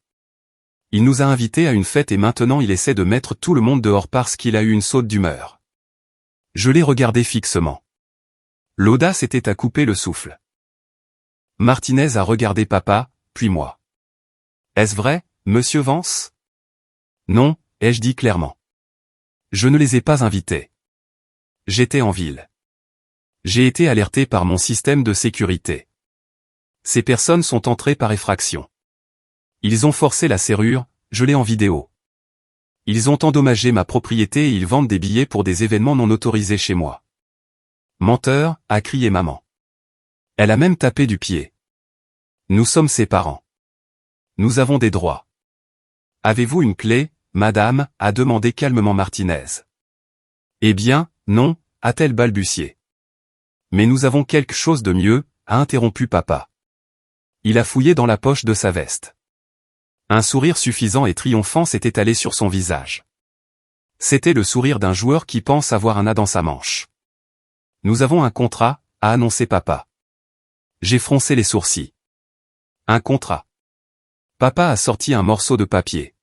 A: Il nous a invités à une fête et maintenant il essaie de mettre tout le monde dehors parce qu'il a eu une saute d'humeur. » Je l'ai regardé fixement. L'audace était à couper le souffle. Martinez a regardé papa, puis moi. « Est-ce vrai, monsieur Vance ? » « Non, » ai-je dit clairement. « Je ne les ai pas invités. J'étais en ville. J'ai été alerté par mon système de sécurité. Ces personnes sont entrées par effraction. Ils ont forcé la serrure, je l'ai en vidéo. Ils ont endommagé ma propriété et ils vendent des billets pour des événements non autorisés chez moi. »« Menteur » a crié maman. Elle a même tapé du pied. « Nous sommes ses parents. Nous avons des droits. »« Avez-vous une clé, madame ?» a demandé calmement Martinez. « Eh bien, non » a-t-elle balbutié. « Mais nous avons quelque chose de mieux » a interrompu papa. Il a fouillé dans la poche de sa veste. Un sourire suffisant et triomphant s'est étalé sur son visage. C'était le sourire d'un joueur qui pense avoir un as dans sa manche. « Nous avons un contrat » a annoncé papa. J'ai froncé les sourcils. « Un contrat. Papa a sorti un morceau de papier.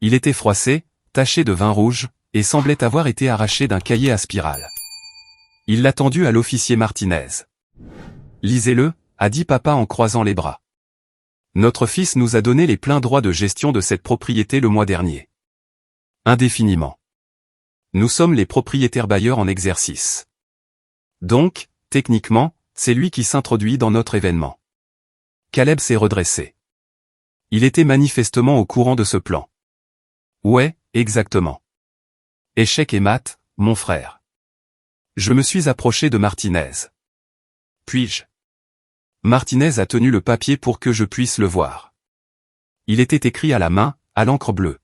A: Il était froissé, taché de vin rouge, et semblait avoir été arraché d'un cahier à spirale. Il l'a tendu à l'officier Martinez. Lisez-le, a dit papa en croisant les bras. Notre fils nous a donné les pleins droits de gestion de cette propriété le mois dernier. Indéfiniment. Nous sommes les propriétaires bailleurs en exercice. Donc, techniquement, c'est lui qui s'introduit dans notre événement. Caleb s'est redressé. Il était manifestement au courant de ce plan. Ouais, exactement. Échec et mat, mon frère. Je me suis approché de Martinez. Puis-je? Martinez a tenu le papier pour que je puisse le voir. Il était écrit à la main, à l'encre bleue.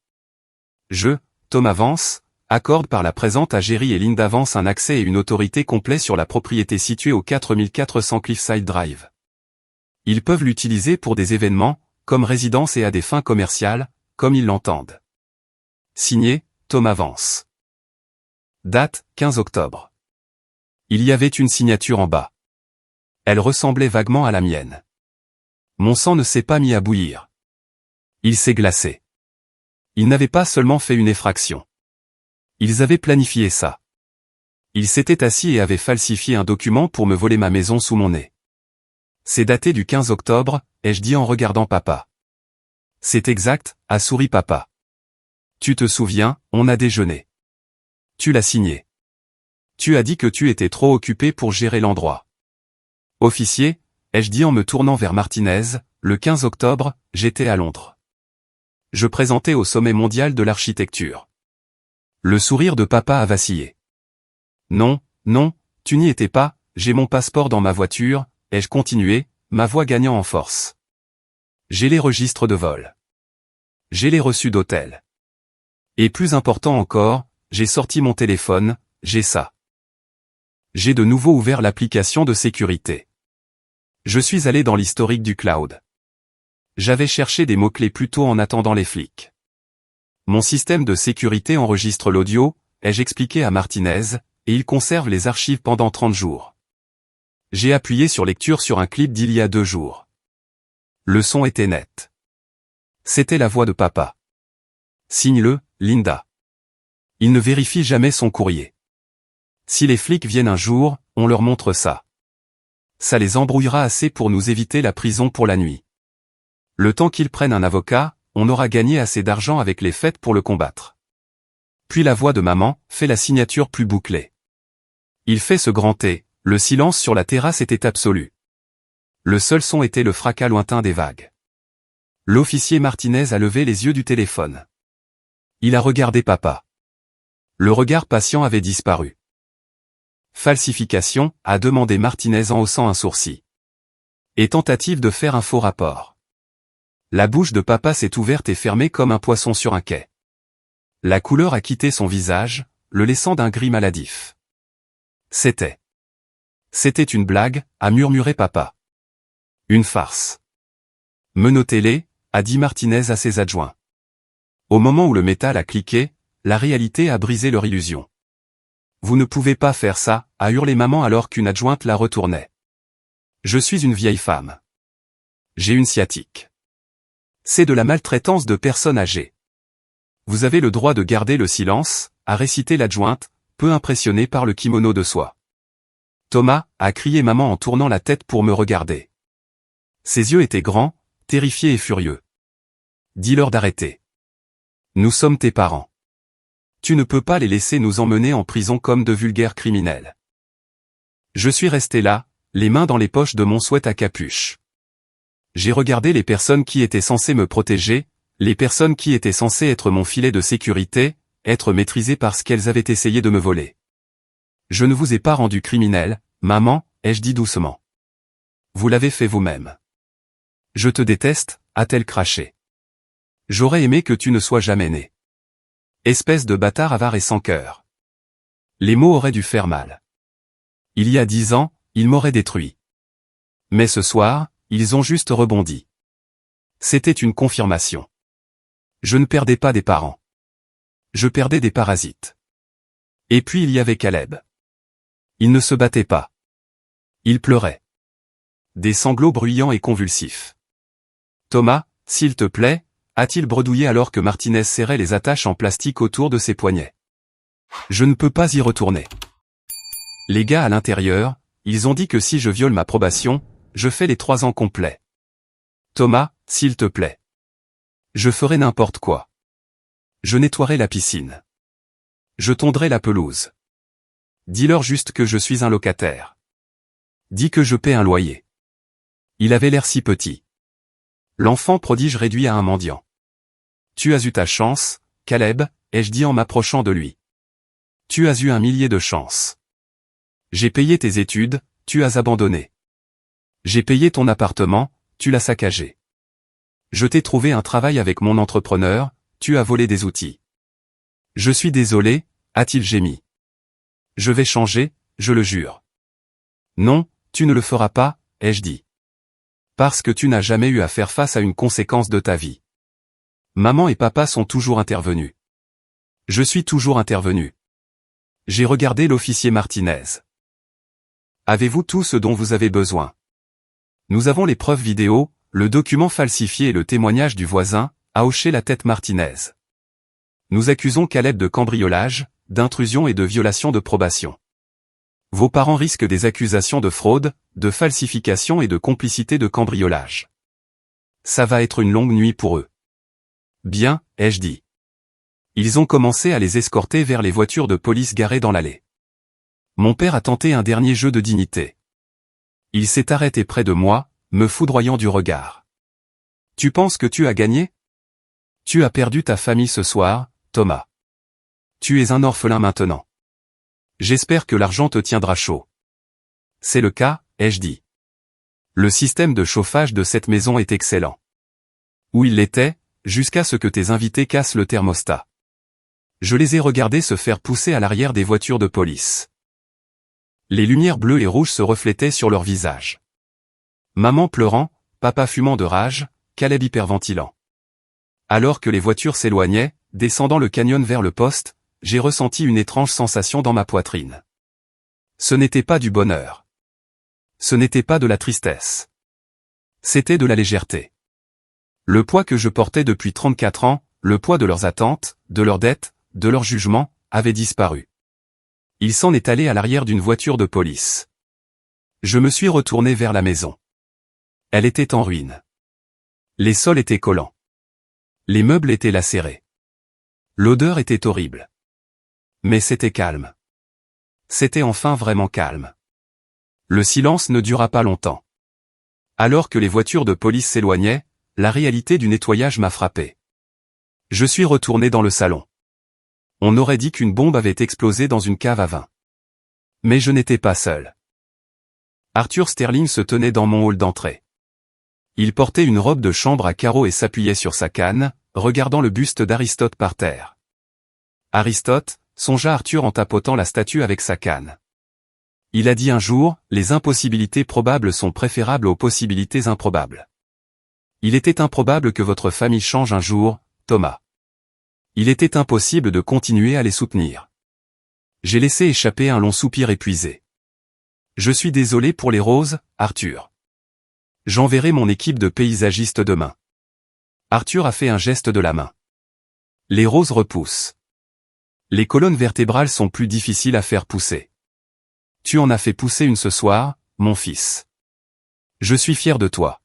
A: Je, Thomas Vance, accorde par la présente à Jerry et Linda Vance un accès et une autorité complets sur la propriété située au 4400 Cliffside Drive. Ils peuvent l'utiliser pour des événements, comme résidence et à des fins commerciales, comme ils l'entendent. Signé, Thomas Vance. Date, 15 octobre. Il y avait une signature en bas. Elle ressemblait vaguement à la mienne. Mon sang ne s'est pas mis à bouillir. Il s'est glacé. Ils n'avaient pas seulement fait une effraction. Ils avaient planifié ça. Ils s'étaient assis et avaient falsifié un document pour me voler ma maison sous mon nez. C'est daté du 15 octobre, ai-je dit en regardant papa. C'est exact, a souri papa. Tu te souviens, on a déjeuné. Tu l'as signé. Tu as dit que tu étais trop occupé pour gérer l'endroit. Officier, ai-je dit en me tournant vers Martinez, le 15 octobre, j'étais à Londres. Je présentais au sommet mondial de l'architecture. Le sourire de papa a vacillé. Non, non, tu n'y étais pas, j'ai mon passeport dans ma voiture, ai-je continué, ma voix gagnant en force. J'ai les registres de vol. J'ai les reçus d'hôtel. Et plus important encore, j'ai sorti mon téléphone, j'ai ça. J'ai de nouveau ouvert l'application de sécurité. Je suis allé dans l'historique du cloud. J'avais cherché des mots-clés plus tôt en attendant les flics. Mon système de sécurité enregistre l'audio, ai-je expliqué à Martinez, et il conserve les archives pendant 30 jours. J'ai appuyé sur lecture sur un clip d'il y a 2 jours. Le son était net. C'était la voix de papa. Signe-le, Linda. Il ne vérifie jamais son courrier. Si les flics viennent un jour, on leur montre ça. Ça les embrouillera assez pour nous éviter la prison pour la nuit. Le temps qu'ils prennent un avocat, on aura gagné assez d'argent avec les fêtes pour le combattre. Puis la voix de maman fait la signature plus bouclée. Il fait ce grand T, le silence sur la terrasse était absolu. Le seul son était le fracas lointain des vagues. L'officier Martinez a levé les yeux du téléphone. Il a regardé papa. Le regard patient avait disparu. Falsification, a demandé Martinez en haussant un sourcil. Et tentative de faire un faux rapport. La bouche de papa s'est ouverte et fermée comme un poisson sur un quai. La couleur a quitté son visage, le laissant d'un gris maladif. C'était une blague, a murmuré papa. Une farce. Menottez-les, a dit Martinez à ses adjoints. Au moment où le métal a cliqué, la réalité a brisé leur illusion. Vous ne pouvez pas faire ça, a hurlé maman alors qu'une adjointe la retournait. Je suis une vieille femme. J'ai une sciatique. C'est de la maltraitance de personnes âgées. Vous avez le droit de garder le silence, a récité l'adjointe, peu impressionnée par le kimono de soie. Thomas, a crié maman en tournant la tête pour me regarder. Ses yeux étaient grands, terrifiés et furieux. Dis-leur d'arrêter. Nous sommes tes parents. Tu ne peux pas les laisser nous emmener en prison comme de vulgaires criminels. Je suis resté là, les mains dans les poches de mon sweat à capuche. J'ai regardé les personnes qui étaient censées me protéger, les personnes qui étaient censées être mon filet de sécurité, être maîtrisées parce qu'elles avaient essayé de me voler. Je ne vous ai pas rendu criminel, maman, ai-je dit doucement. Vous l'avez fait vous-même. Je te déteste, a-t-elle craché. J'aurais aimé que tu ne sois jamais né. Espèce de bâtard avare et sans cœur. Les mots auraient dû faire mal. Il y a 10 ans, ils m'auraient détruit. Mais ce soir, ils ont juste rebondi. C'était une confirmation. Je ne perdais pas des parents. Je perdais des parasites. Et puis il y avait Caleb. Il ne se battait pas. Il pleurait. Des sanglots bruyants et convulsifs. Thomas, s'il te plaît, a-t-il bredouillé alors que Martinez serrait les attaches en plastique autour de ses poignets. Je ne peux pas y retourner. Les gars à l'intérieur, ils ont dit que si je viole ma probation, je fais les 3 ans complets. Thomas, s'il te plaît. Je ferai n'importe quoi. Je nettoierai la piscine. Je tondrai la pelouse. Dis-leur juste que je suis un locataire. Dis que je paie un loyer. Il avait l'air si petit. L'enfant prodige réduit à un mendiant. Tu as eu ta chance, Caleb, ai-je dit en m'approchant de lui. Tu as eu 1 millier de chances. J'ai payé tes études, tu as abandonné. J'ai payé ton appartement, tu l'as saccagé. Je t'ai trouvé un travail avec mon entrepreneur, tu as volé des outils. Je suis désolé, a-t-il gémi. Je vais changer, je le jure. Non, tu ne le feras pas, ai-je dit. Parce que tu n'as jamais eu à faire face à une conséquence de ta vie. Maman et papa sont toujours intervenus. Je suis toujours intervenu. J'ai regardé l'officier Martinez. Avez-vous tout ce dont vous avez besoin? Nous avons les preuves vidéo, le document falsifié et le témoignage du voisin, a hoché la tête Martinez. Nous accusons Caleb de cambriolage, d'intrusion et de violation de probation. Vos parents risquent des accusations de fraude, de falsification et de complicité de cambriolage. Ça va être une longue nuit pour eux. Bien, ai-je dit. Ils ont commencé à les escorter vers les voitures de police garées dans l'allée. Mon père a tenté un dernier jeu de dignité. Il s'est arrêté près de moi, me foudroyant du regard. Tu penses que tu as gagné? Tu as perdu ta famille ce soir, Thomas. Tu es un orphelin maintenant. J'espère que l'argent te tiendra chaud. C'est le cas, ai-je dit. Le système de chauffage de cette maison est excellent. Où il l'était, jusqu'à ce que tes invités cassent le thermostat. Je les ai regardés se faire pousser à l'arrière des voitures de police. Les lumières bleues et rouges se reflétaient sur leurs visages. Maman pleurant, papa fumant de rage, Caleb hyperventilant. Alors que les voitures s'éloignaient, descendant le canyon vers le poste, j'ai ressenti une étrange sensation dans ma poitrine. Ce n'était pas du bonheur. Ce n'était pas de la tristesse. C'était de la légèreté. Le poids que je portais depuis 34 ans, le poids de leurs attentes, de leurs dettes, de leurs jugements, avait disparu. Il s'en est allé à l'arrière d'une voiture de police. Je me suis retourné vers la maison. Elle était en ruine. Les sols étaient collants. Les meubles étaient lacérés. L'odeur était horrible. Mais c'était calme. C'était enfin vraiment calme. Le silence ne dura pas longtemps. Alors que les voitures de police s'éloignaient, la réalité du nettoyage m'a frappé. Je suis retourné dans le salon. On aurait dit qu'une bombe avait explosé dans une cave à vin. Mais je n'étais pas seul. Arthur Sterling se tenait dans mon hall d'entrée. Il portait une robe de chambre à carreaux et s'appuyait sur sa canne, regardant le buste d'Aristote par terre. Aristote, songea Arthur en tapotant la statue avec sa canne. Il a dit un jour, les impossibilités probables sont préférables aux possibilités improbables. Il était improbable que votre famille change un jour, Thomas. Il était impossible de continuer à les soutenir. J'ai laissé échapper un long soupir épuisé. Je suis désolé pour les roses, Arthur. J'enverrai mon équipe de paysagistes demain. Arthur a fait un geste de la main. Les roses repoussent. Les colonnes vertébrales sont plus difficiles à faire pousser. Tu en as fait pousser une ce soir, mon fils. Je suis fier de toi.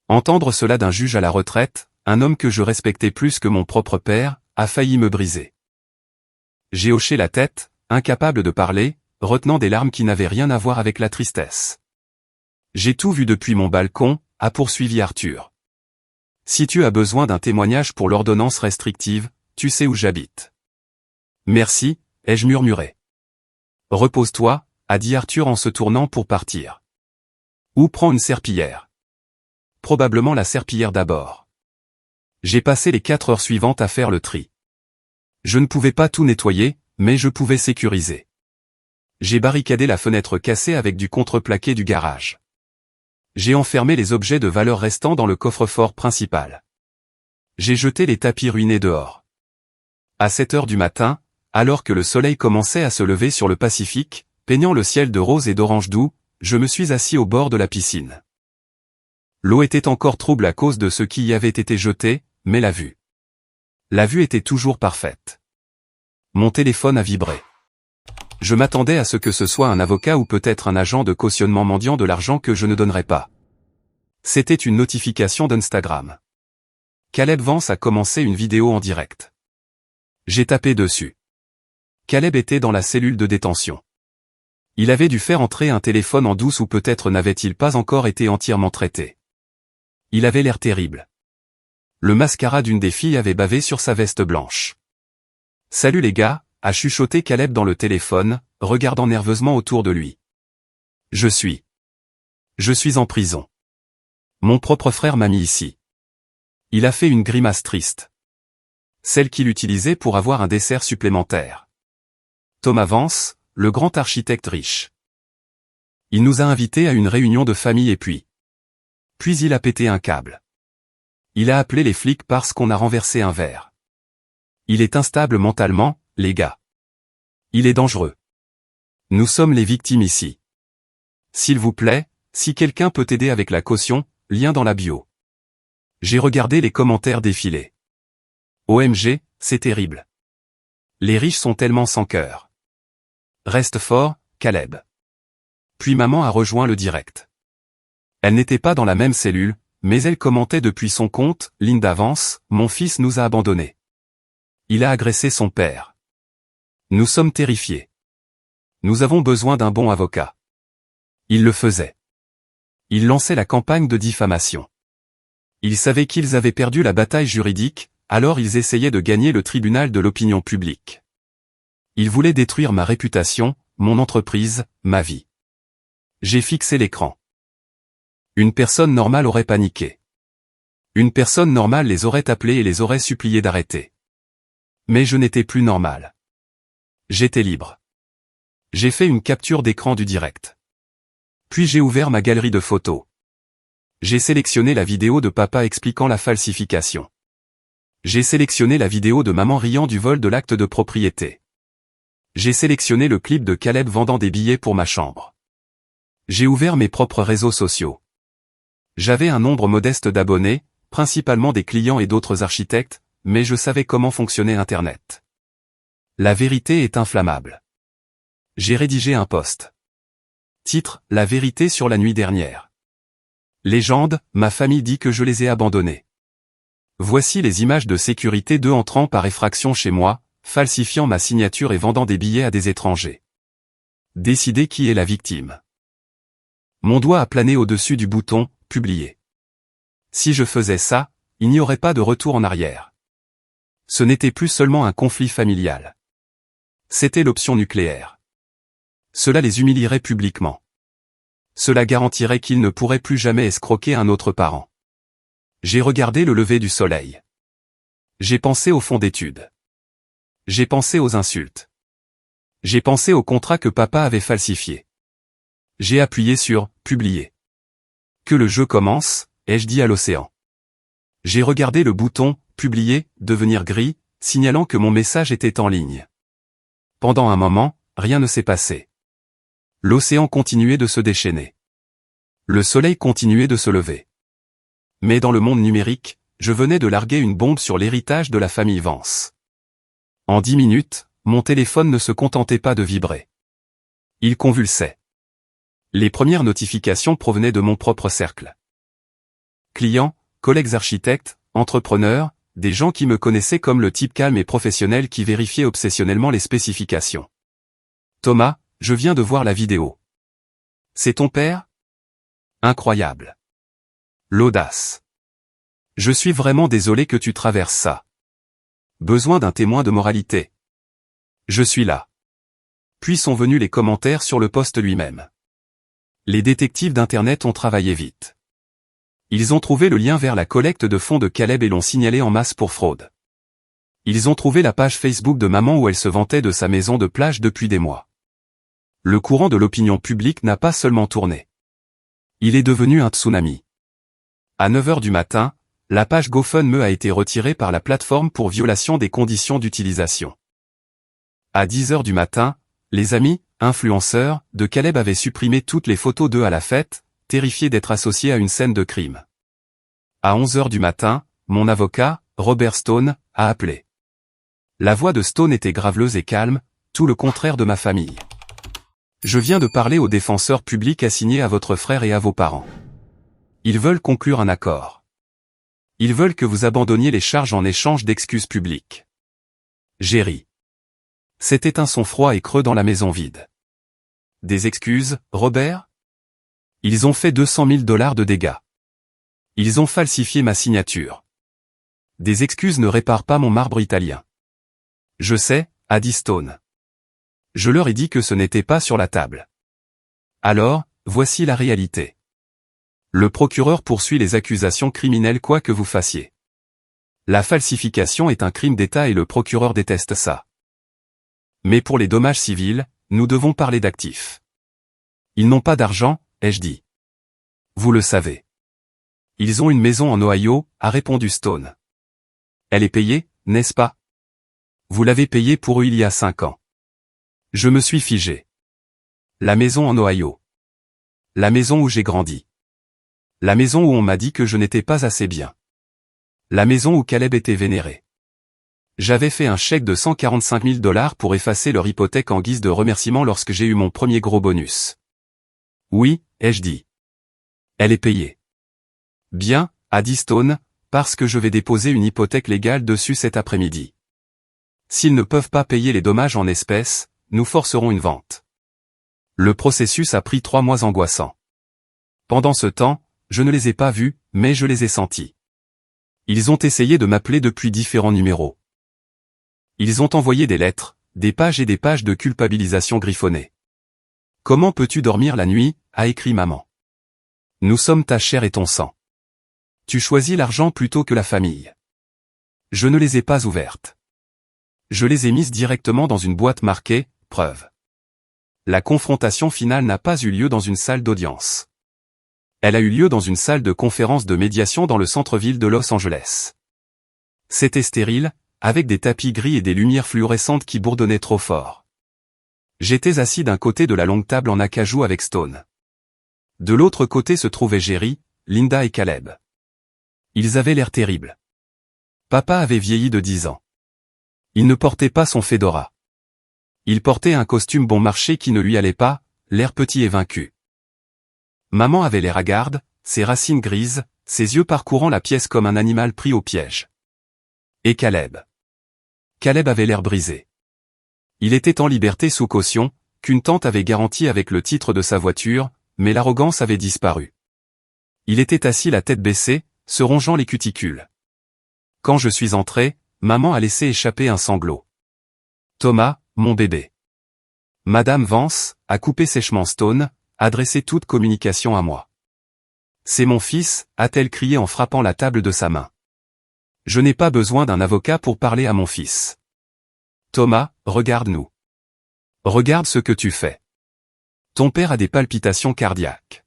A: Entendre cela d'un juge à la retraite, un homme que je respectais plus que mon propre père, a failli me briser. J'ai hoché la tête, incapable de parler, retenant des larmes qui n'avaient rien à voir avec la tristesse. J'ai tout vu depuis mon balcon, a poursuivi Arthur. Si tu as besoin d'un témoignage pour l'ordonnance restrictive, tu sais où j'habite. Merci, ai-je murmuré. Repose-toi, a dit Arthur en se tournant pour partir. Ou prends une serpillière. Probablement la serpillière d'abord. J'ai passé les 4 heures suivantes à faire le tri. Je ne pouvais pas tout nettoyer, mais je pouvais sécuriser. J'ai barricadé la fenêtre cassée avec du contreplaqué du garage. J'ai enfermé les objets de valeur restants dans le coffre-fort principal. J'ai jeté les tapis ruinés dehors. À 7 heures du matin, alors que le soleil commençait à se lever sur le Pacifique, peignant le ciel de rose et d'orange doux, je me suis assis au bord de la piscine. L'eau était encore trouble à cause de ce qui y avait été jeté, mais la vue était toujours parfaite. Mon téléphone a vibré. Je m'attendais à ce que ce soit un avocat ou peut-être un agent de cautionnement mendiant de l'argent que je ne donnerais pas. C'était une notification d'Instagram. Caleb Vance a commencé une vidéo en direct. J'ai tapé dessus. Caleb était dans la cellule de détention. Il avait dû faire entrer un téléphone en douce ou peut-être n'avait-il pas encore été entièrement traité. Il avait l'air terrible. Le mascara d'une des filles avait bavé sur sa veste blanche. « Salut les gars », a chuchoté Caleb dans le téléphone, regardant nerveusement autour de lui. « Je suis en prison. Mon propre frère m'a mis ici. » Il a fait une grimace triste. Celle qu'il utilisait pour avoir un dessert supplémentaire. Thomas Vance, le grand architecte riche. Il nous a invités à une réunion de famille et puis il a pété un câble. Il a appelé les flics parce qu'on a renversé un verre. Il est instable mentalement, les gars. Il est dangereux. Nous sommes les victimes ici. S'il vous plaît, si quelqu'un peut aider avec la caution, lien dans la bio. J'ai regardé les commentaires défiler. OMG, c'est terrible. Les riches sont tellement sans cœur. Reste fort, Caleb. Puis maman a rejoint le direct. Elle n'était pas dans la même cellule, mais elle commentait depuis son compte, Linda Vance, mon fils nous a abandonnés. Il a agressé son père. Nous sommes terrifiés. Nous avons besoin d'un bon avocat. Il le faisait. Il lançait la campagne de diffamation. Ils savaient qu'ils avaient perdu la bataille juridique, alors ils essayaient de gagner le tribunal de l'opinion publique. Ils voulaient détruire ma réputation, mon entreprise, ma vie. J'ai fixé l'écran. Une personne normale aurait paniqué. Une personne normale les aurait appelés et les aurait suppliés d'arrêter. Mais je n'étais plus normal. J'étais libre. J'ai fait une capture d'écran du direct. Puis j'ai ouvert ma galerie de photos. J'ai sélectionné la vidéo de papa expliquant la falsification. J'ai sélectionné la vidéo de maman riant du vol de l'acte de propriété. J'ai sélectionné le clip de Caleb vendant des billets pour ma chambre. J'ai ouvert mes propres réseaux sociaux. J'avais un nombre modeste d'abonnés, principalement des clients et d'autres architectes, mais je savais comment fonctionnait Internet. La vérité est inflammable. J'ai rédigé un post. Titre, La vérité sur la nuit dernière. Légende, ma famille dit que je les ai abandonnés. Voici les images de sécurité d'eux entrant par effraction chez moi, falsifiant ma signature et vendant des billets à des étrangers. Décidez qui est la victime. Mon doigt a plané au-dessus du bouton, publier. Si je faisais ça, il n'y aurait pas de retour en arrière. Ce n'était plus seulement un conflit familial. C'était l'option nucléaire. Cela les humilierait publiquement. Cela garantirait qu'ils ne pourraient plus jamais escroquer un autre parent. J'ai regardé le lever du soleil. J'ai pensé au fond d'études. J'ai pensé aux insultes. J'ai pensé au contrat que papa avait falsifié. J'ai appuyé sur « Publier ». Que le jeu commence, ai-je dit à l'océan. J'ai regardé le bouton « Publier » devenir gris, signalant que mon message était en ligne. Pendant un moment, rien ne s'est passé. L'océan continuait de se déchaîner. Le soleil continuait de se lever. Mais dans le monde numérique, je venais de larguer une bombe sur l'héritage de la famille Vance. En 10 minutes, mon téléphone ne se contentait pas de vibrer. Il convulsait. Les premières notifications provenaient de mon propre cercle. Clients, collègues architectes, entrepreneurs, des gens qui me connaissaient comme le type calme et professionnel qui vérifiait obsessionnellement les spécifications. Thomas, je viens de voir la vidéo. C'est ton père? Incroyable. L'audace. Je suis vraiment désolé que tu traverses ça. Besoin d'un témoin de moralité. Je suis là. Puis sont venus les commentaires sur le post lui-même. Les détectives d'Internet ont travaillé vite. Ils ont trouvé le lien vers la collecte de fonds de Caleb et l'ont signalé en masse pour fraude. Ils ont trouvé la page Facebook de maman où elle se vantait de sa maison de plage depuis des mois. Le courant de l'opinion publique n'a pas seulement tourné. Il est devenu un tsunami. À 9h du matin, la page GoFundMe a été retirée par la plateforme pour violation des conditions d'utilisation. À 10h du matin, les amis, influenceurs, de Caleb avaient supprimé toutes les photos d'eux à la fête, terrifiés d'être associés à une scène de crime. À 11 heures du matin, mon avocat, Robert Stone, a appelé. La voix de Stone était graveleuse et calme, tout le contraire de ma famille. Je viens de parler au défenseur public assigné à votre frère et à vos parents. Ils veulent conclure un accord. Ils veulent que vous abandonniez les charges en échange d'excuses publiques. J'ai ri. C'était un son froid et creux dans la maison vide. Des excuses, Robert? Ils ont fait 200 000 $ de dégâts. Ils ont falsifié ma signature. Des excuses ne réparent pas mon marbre italien. Je sais, a dit Stone. Je leur ai dit que ce n'était pas sur la table. Alors, voici la réalité. Le procureur poursuit les accusations criminelles quoi que vous fassiez. La falsification est un crime d'État et le procureur déteste ça. Mais pour les dommages civils, nous devons parler d'actifs. Ils n'ont pas d'argent, ai-je dit. Vous le savez. Ils ont une maison en Ohio, a répondu Stone. Elle est payée, n'est-ce pas? Vous l'avez payée pour eux il y a 5 ans. Je me suis figé. La maison en Ohio. La maison où j'ai grandi. La maison où on m'a dit que je n'étais pas assez bien. La maison où Caleb était vénéré. J'avais fait un chèque de 145 000 $ pour effacer leur hypothèque en guise de remerciement lorsque j'ai eu mon premier gros bonus. Oui, ai-je dit. Elle est payée. Bien, a dit Stone, parce que je vais déposer une hypothèque légale dessus cet après-midi. S'ils ne peuvent pas payer les dommages en espèces, nous forcerons une vente. Le processus a pris 3 mois angoissants. Pendant ce temps, je ne les ai pas vus, mais je les ai sentis. Ils ont essayé de m'appeler depuis différents numéros. Ils ont envoyé des lettres, des pages et des pages de culpabilisation griffonnées. Comment peux-tu dormir la nuit, a écrit maman. Nous sommes ta chair et ton sang. Tu choisis l'argent plutôt que la famille. Je ne les ai pas ouvertes. Je les ai mises directement dans une boîte marquée « Preuve ». La confrontation finale n'a pas eu lieu dans une salle d'audience. Elle a eu lieu dans une salle de conférence de médiation dans le centre-ville de Los Angeles. C'était stérile, avec des tapis gris et des lumières fluorescentes qui bourdonnaient trop fort. J'étais assis d'un côté de la longue table en acajou avec Stone. De l'autre côté se trouvaient Jerry, Linda et Caleb. Ils avaient l'air terribles. Papa avait vieilli de 10 ans. Il ne portait pas son fedora. Il portait un costume bon marché qui ne lui allait pas, l'air petit et vaincu. Maman avait l'air hagarde, ses racines grises, ses yeux parcourant la pièce comme un animal pris au piège. Et Caleb. Caleb avait l'air brisé. Il était en liberté sous caution, qu'une tante avait garanti avec le titre de sa voiture, mais l'arrogance avait disparu. Il était assis la tête baissée, se rongeant les cuticules. Quand je suis entré, maman a laissé échapper un sanglot. Thomas, mon bébé. Madame Vance, a coupé sèchement Stone, adressé toute communication à moi. C'est mon fils, a-t-elle crié en frappant la table de sa main. Je n'ai pas besoin d'un avocat pour parler à mon fils. Thomas, regarde-nous. Regarde ce que tu fais. Ton père a des palpitations cardiaques.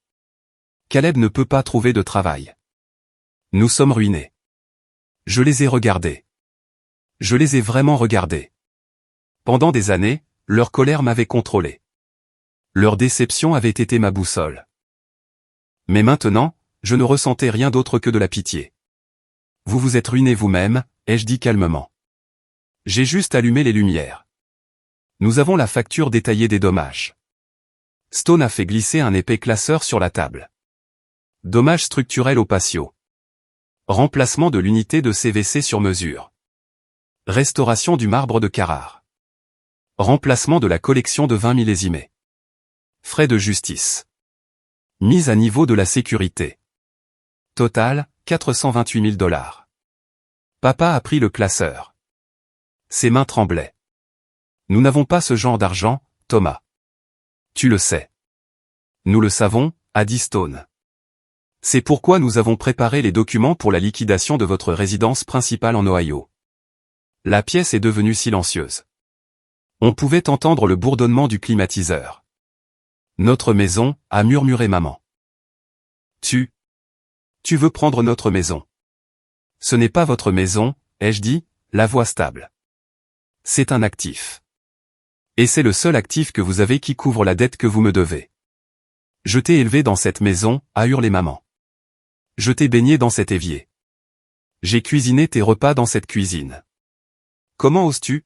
A: Caleb ne peut pas trouver de travail. Nous sommes ruinés. Je les ai regardés. Je les ai vraiment regardés. Pendant des années, leur colère m'avait contrôlé. Leur déception avait été ma boussole. Mais maintenant, je ne ressentais rien d'autre que de la pitié. Vous vous êtes ruinés vous-même, ai-je dit calmement. J'ai juste allumé les lumières. Nous avons la facture détaillée des dommages. Stone a fait glisser un épais classeur sur la table. Dommages structurels au patio. Remplacement de l'unité de CVC sur mesure. Restauration du marbre de Carrare. Remplacement de la collection de 20 millésimés. Frais de justice. Mise à niveau de la sécurité. Total, 428 000 $. Papa a pris le classeur. Ses mains tremblaient. Nous n'avons pas ce genre d'argent, Thomas. Tu le sais. Nous le savons, a dit Stone. C'est pourquoi nous avons préparé les documents pour la liquidation de votre résidence principale en Ohio. La pièce est devenue silencieuse. On pouvait entendre le bourdonnement du climatiseur. Notre maison, a murmuré maman. Tu veux prendre notre maison. Ce n'est pas votre maison, ai-je dit, la voix stable. C'est un actif. Et c'est le seul actif que vous avez qui couvre la dette que vous me devez. Je t'ai élevé dans cette maison, a hurlé maman. Je t'ai baigné dans cet évier. J'ai cuisiné tes repas dans cette cuisine. Comment oses-tu?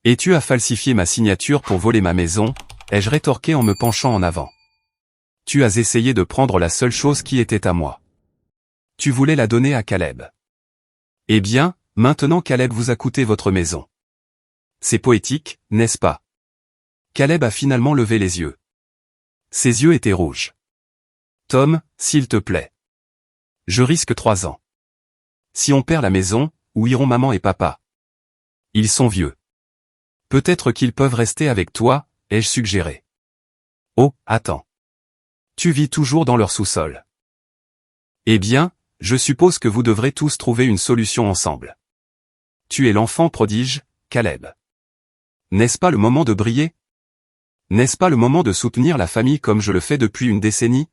A: Et tu as falsifié ma signature pour voler ma maison, ai-je rétorqué en me penchant en avant. Tu as essayé de prendre la seule chose qui était à moi. Tu voulais la donner à Caleb. Eh bien, maintenant Caleb vous a coûté votre maison. C'est poétique, n'est-ce pas? Caleb a finalement levé les yeux. Ses yeux étaient rouges. Tom, s'il te plaît. Je risque 3 ans. Si on perd la maison, où iront maman et papa? Ils sont vieux. Peut-être qu'ils peuvent rester avec toi, ai-je suggéré. Oh, attends. Tu vis toujours dans leur sous-sol. Eh bien, je suppose que vous devrez tous trouver une solution ensemble. Tu es l'enfant prodige, Caleb. N'est-ce pas le moment de briller? N'est-ce pas le moment de soutenir la famille comme je le fais depuis une décennie?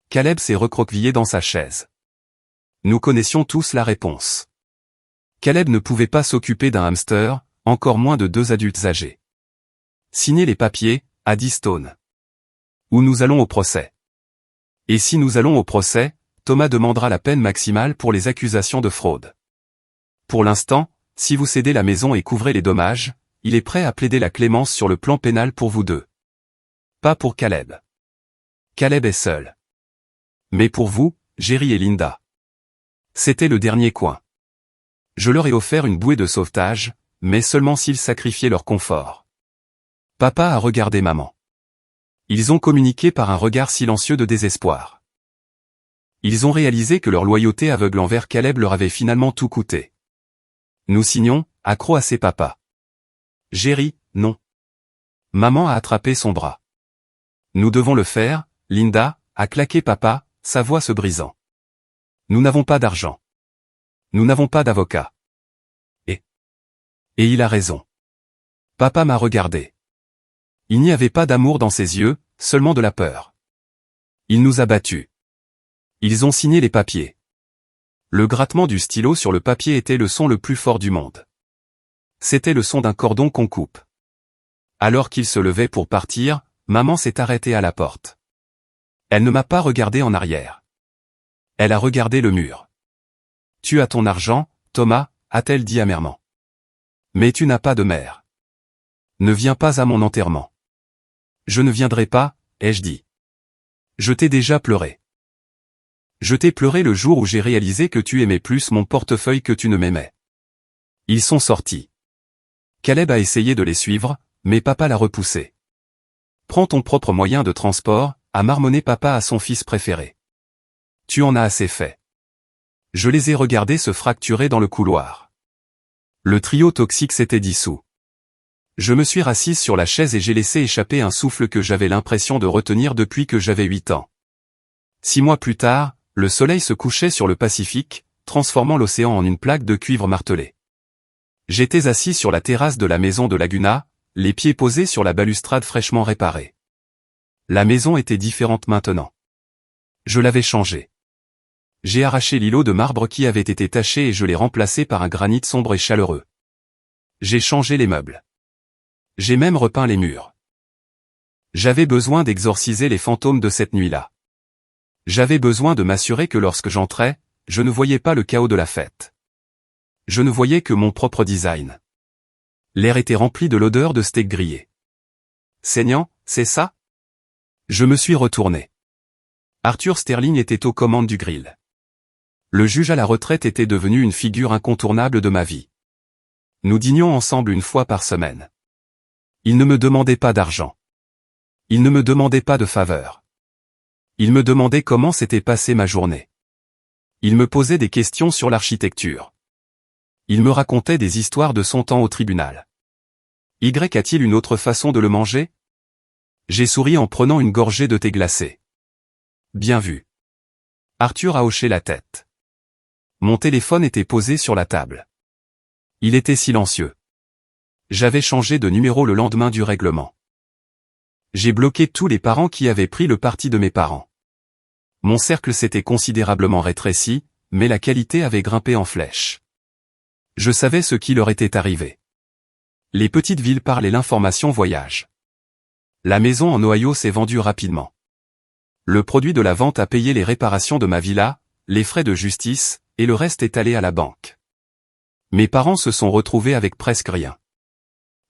A: Caleb s'est recroquevillé dans sa chaise. Nous connaissions tous la réponse. Caleb ne pouvait pas s'occuper d'un hamster, encore moins de 2 adultes âgés. Signez les papiers, a dit Stone. Ou nous allons au procès. Et si nous allons au procès, Thomas demandera la peine maximale pour les accusations de fraude. Pour l'instant, si vous cédez la maison et couvrez les dommages, il est prêt à plaider la clémence sur le plan pénal pour vous deux. Pas pour Caleb. Caleb est seul. Mais pour vous, Jerry et Linda. C'était le dernier coin. Je leur ai offert une bouée de sauvetage, mais seulement s'ils sacrifiaient leur confort. Papa a regardé maman. Ils ont communiqué par un regard silencieux de désespoir. Ils ont réalisé que leur loyauté aveugle envers Caleb leur avait finalement tout coûté. Nous signons, accro à ses papas. Jerry, non. Maman a attrapé son bras. Nous devons le faire, Linda, a claqué papa, sa voix se brisant. Nous n'avons pas d'argent. Nous n'avons pas d'avocat. Et il a raison. Papa m'a regardé. Il n'y avait pas d'amour dans ses yeux, seulement de la peur. Il nous a battus. Ils ont signé les papiers. Le grattement du stylo sur le papier était le son le plus fort du monde. C'était le son d'un cordon qu'on coupe. Alors qu'il se levait pour partir, maman s'est arrêtée à la porte. Elle ne m'a pas regardé en arrière. Elle a regardé le mur. Tu as ton argent, Thomas, a-t-elle dit amèrement. Mais tu n'as pas de mère. Ne viens pas à mon enterrement. Je ne viendrai pas, ai-je dit. Je t'ai déjà pleuré. Je t'ai pleuré le jour où j'ai réalisé que tu aimais plus mon portefeuille que tu ne m'aimais. Ils sont sortis. Caleb a essayé de les suivre, mais papa l'a repoussé. Prends ton propre moyen de transport, a marmonné papa à son fils préféré. Tu en as assez fait. Je les ai regardés se fracturer dans le couloir. Le trio toxique s'était dissous. Je me suis rassise sur la chaise et j'ai laissé échapper un souffle que j'avais l'impression de retenir depuis que j'avais 8 ans. 6 mois plus tard, le soleil se couchait sur le Pacifique, transformant l'océan en une plaque de cuivre martelée. J'étais assis sur la terrasse de la maison de Laguna, les pieds posés sur la balustrade fraîchement réparée. La maison était différente maintenant. Je l'avais changée. J'ai arraché l'îlot de marbre qui avait été taché et je l'ai remplacé par un granit sombre et chaleureux. J'ai changé les meubles. J'ai même repeint les murs. J'avais besoin d'exorciser les fantômes de cette nuit-là. J'avais besoin de m'assurer que lorsque j'entrais, je ne voyais pas le chaos de la fête. Je ne voyais que mon propre design. L'air était rempli de l'odeur de steak grillé. Saignant, c'est ça? Je me suis retourné. Arthur Sterling était aux commandes du grill. Le juge à la retraite était devenu une figure incontournable de ma vie. Nous dînions ensemble une fois par semaine. Il ne me demandait pas d'argent. Il ne me demandait pas de faveur. Il me demandait comment s'était passée ma journée. Il me posait des questions sur l'architecture. Il me racontait des histoires de son temps au tribunal. Y a-t-il une autre façon de le manger? J'ai souri en prenant une gorgée de thé glacé. Bien vu. Arthur a hoché la tête. Mon téléphone était posé sur la table. Il était silencieux. J'avais changé de numéro le lendemain du règlement. J'ai bloqué tous les parents qui avaient pris le parti de mes parents. Mon cercle s'était considérablement rétréci, mais la qualité avait grimpé en flèche. Je savais ce qui leur était arrivé. Les petites villes parlent et l'information voyage. La maison en Ohio s'est vendue rapidement. Le produit de la vente a payé les réparations de ma villa, les frais de justice, et le reste est allé à la banque. Mes parents se sont retrouvés avec presque rien.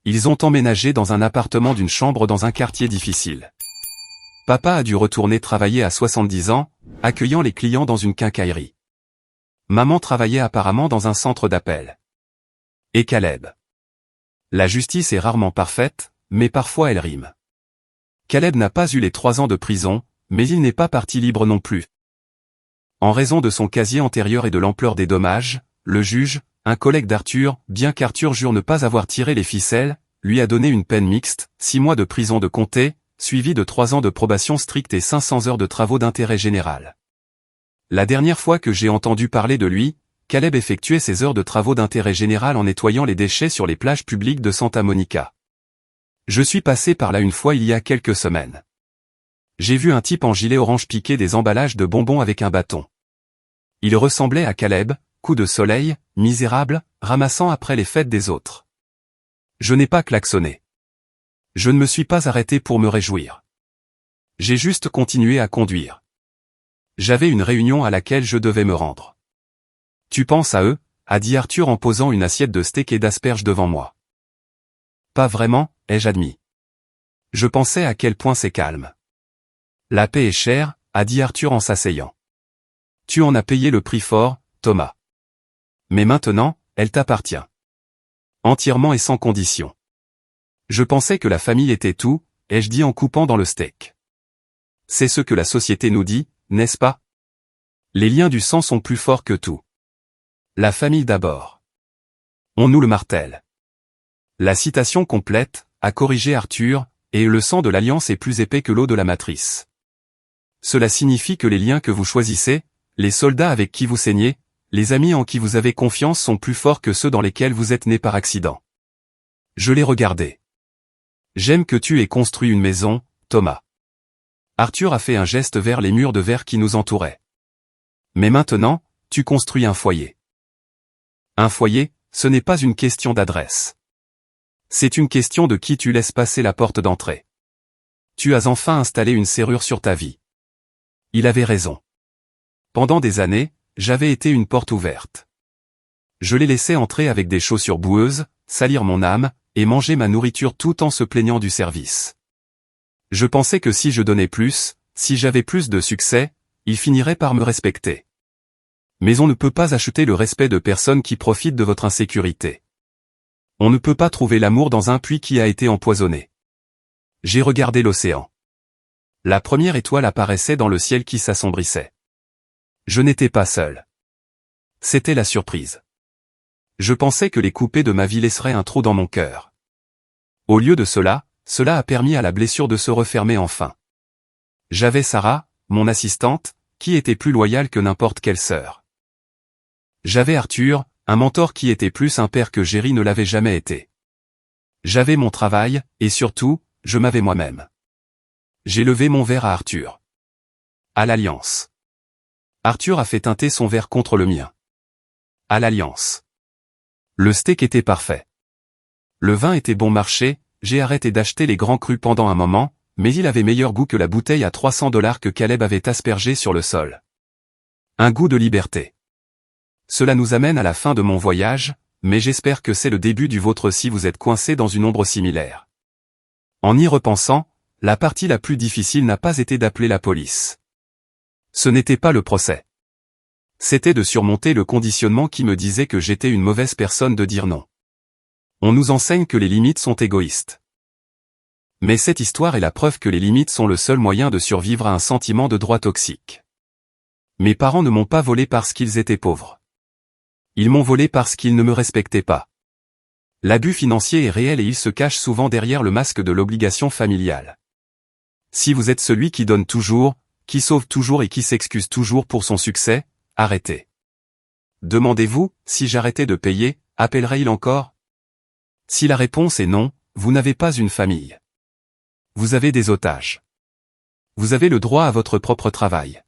A: Ils ont emménagé dans un appartement d'une chambre dans un quartier difficile. Papa a dû retourner travailler à 70 ans, accueillant les clients dans une quincaillerie. Maman travaillait apparemment dans un centre d'appel. Et Caleb. La justice est rarement parfaite, mais parfois elle rime. Caleb n'a pas eu les 3 ans de prison, mais il n'est pas parti libre non plus. En raison de son casier antérieur et de l'ampleur des dommages, le juge, un collègue d'Arthur, bien qu'Arthur jure ne pas avoir tiré les ficelles, lui a donné une peine mixte, 6 mois de prison de comté, suivi de 3 ans de probation stricte et 500 heures de travaux d'intérêt général. La dernière fois que j'ai entendu parler de lui, Caleb effectuait ses heures de travaux d'intérêt général en nettoyant les déchets sur les plages publiques de Santa Monica. Je suis passé par là une fois il y a quelques semaines. J'ai vu un type en gilet orange piquer des emballages de bonbons avec un bâton. Il ressemblait à Caleb, coup de soleil, misérable, ramassant après les fêtes des autres. Je n'ai pas klaxonné. Je ne me suis pas arrêté pour me réjouir. J'ai juste continué à conduire. J'avais une réunion à laquelle je devais me rendre. Tu penses à eux, a dit Arthur en posant une assiette de steak et d'asperges devant moi. Pas vraiment, ai-je admis. Je pensais à quel point c'est calme. La paix est chère, a dit Arthur en s'asseyant. Tu en as payé le prix fort, Thomas. Mais maintenant, elle t'appartient. Entièrement et sans condition. Je pensais que la famille était tout, ai-je dit en coupant dans le steak. C'est ce que la société nous dit, n'est-ce pas? Les liens du sang sont plus forts que tout. La famille d'abord. On nous le martèle. La citation complète, a corrigé Arthur, et le sang de l'alliance est plus épais que l'eau de la matrice. Cela signifie que les liens que vous choisissez, les soldats avec qui vous saignez, les amis en qui vous avez confiance sont plus forts que ceux dans lesquels vous êtes né par accident. Je l'ai regardé. J'aime que tu aies construit une maison, Thomas. Arthur a fait un geste vers les murs de verre qui nous entouraient. Mais maintenant, tu construis un foyer. Un foyer, ce n'est pas une question d'adresse. C'est une question de qui tu laisses passer la porte d'entrée. Tu as enfin installé une serrure sur ta vie. Il avait raison. Pendant des années, j'avais été une porte ouverte. Je l'ai laissé entrer avec des chaussures boueuses, salir mon âme, et manger ma nourriture tout en se plaignant du service. Je pensais que si je donnais plus, si j'avais plus de succès, il finirait par me respecter. Mais on ne peut pas acheter le respect de personnes qui profitent de votre insécurité. On ne peut pas trouver l'amour dans un puits qui a été empoisonné. J'ai regardé l'océan. La première étoile apparaissait dans le ciel qui s'assombrissait. Je n'étais pas seul. C'était la surprise. Je pensais que les coupés de ma vie laisseraient un trou dans mon cœur. Au lieu de cela, cela a permis à la blessure de se refermer enfin. J'avais Sarah, mon assistante, qui était plus loyale que n'importe quelle sœur. J'avais Arthur, un mentor qui était plus un père que Jerry ne l'avait jamais été. J'avais mon travail, et surtout, je m'avais moi-même. J'ai levé mon verre à Arthur. À l'Alliance. Arthur a fait teinter son verre contre le mien. À l'Alliance. Le steak était parfait. Le vin était bon marché, j'ai arrêté d'acheter les grands crus pendant un moment, mais il avait meilleur goût que la bouteille à $300 que Caleb avait aspergée sur le sol. Un goût de liberté. Cela nous amène à la fin de mon voyage, mais j'espère que c'est le début du vôtre si vous êtes coincé dans une ombre similaire. En y repensant, la partie la plus difficile n'a pas été d'appeler la police. Ce n'était pas le procès. C'était de surmonter le conditionnement qui me disait que j'étais une mauvaise personne de dire non. On nous enseigne que les limites sont égoïstes. Mais cette histoire est la preuve que les limites sont le seul moyen de survivre à un sentiment de droit toxique. Mes parents ne m'ont pas volé parce qu'ils étaient pauvres. Ils m'ont volé parce qu'ils ne me respectaient pas. L'abus financier est réel et il se cache souvent derrière le masque de l'obligation familiale. Si vous êtes celui qui donne toujours, qui sauve toujours et qui s'excuse toujours pour son succès, arrêtez. Demandez-vous, si j'arrêtais de payer, appellerait-il encore? Si la réponse est non, vous n'avez pas une famille. Vous avez des otages. Vous avez le droit à votre propre travail.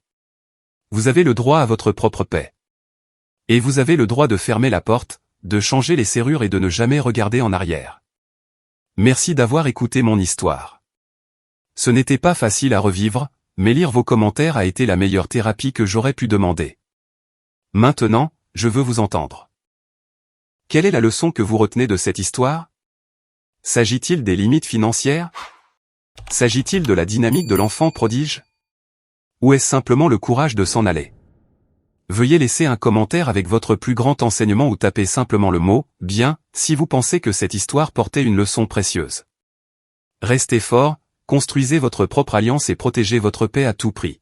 A: Vous avez le droit à votre propre paix. Et vous avez le droit de fermer la porte, de changer les serrures et de ne jamais regarder en arrière. Merci d'avoir écouté mon histoire. Ce n'était pas facile à revivre, mais lire vos commentaires a été la meilleure thérapie que j'aurais pu demander. Maintenant, je veux vous entendre. Quelle est la leçon que vous retenez de cette histoire? S'agit-il des limites financières? S'agit-il de la dynamique de l'enfant prodige? Ou est-ce simplement le courage de s'en aller? Veuillez laisser un commentaire avec votre plus grand enseignement ou tapez simplement le mot « bien » si vous pensez que cette histoire portait une leçon précieuse. Restez fort, construisez votre propre alliance et protégez votre paix à tout prix.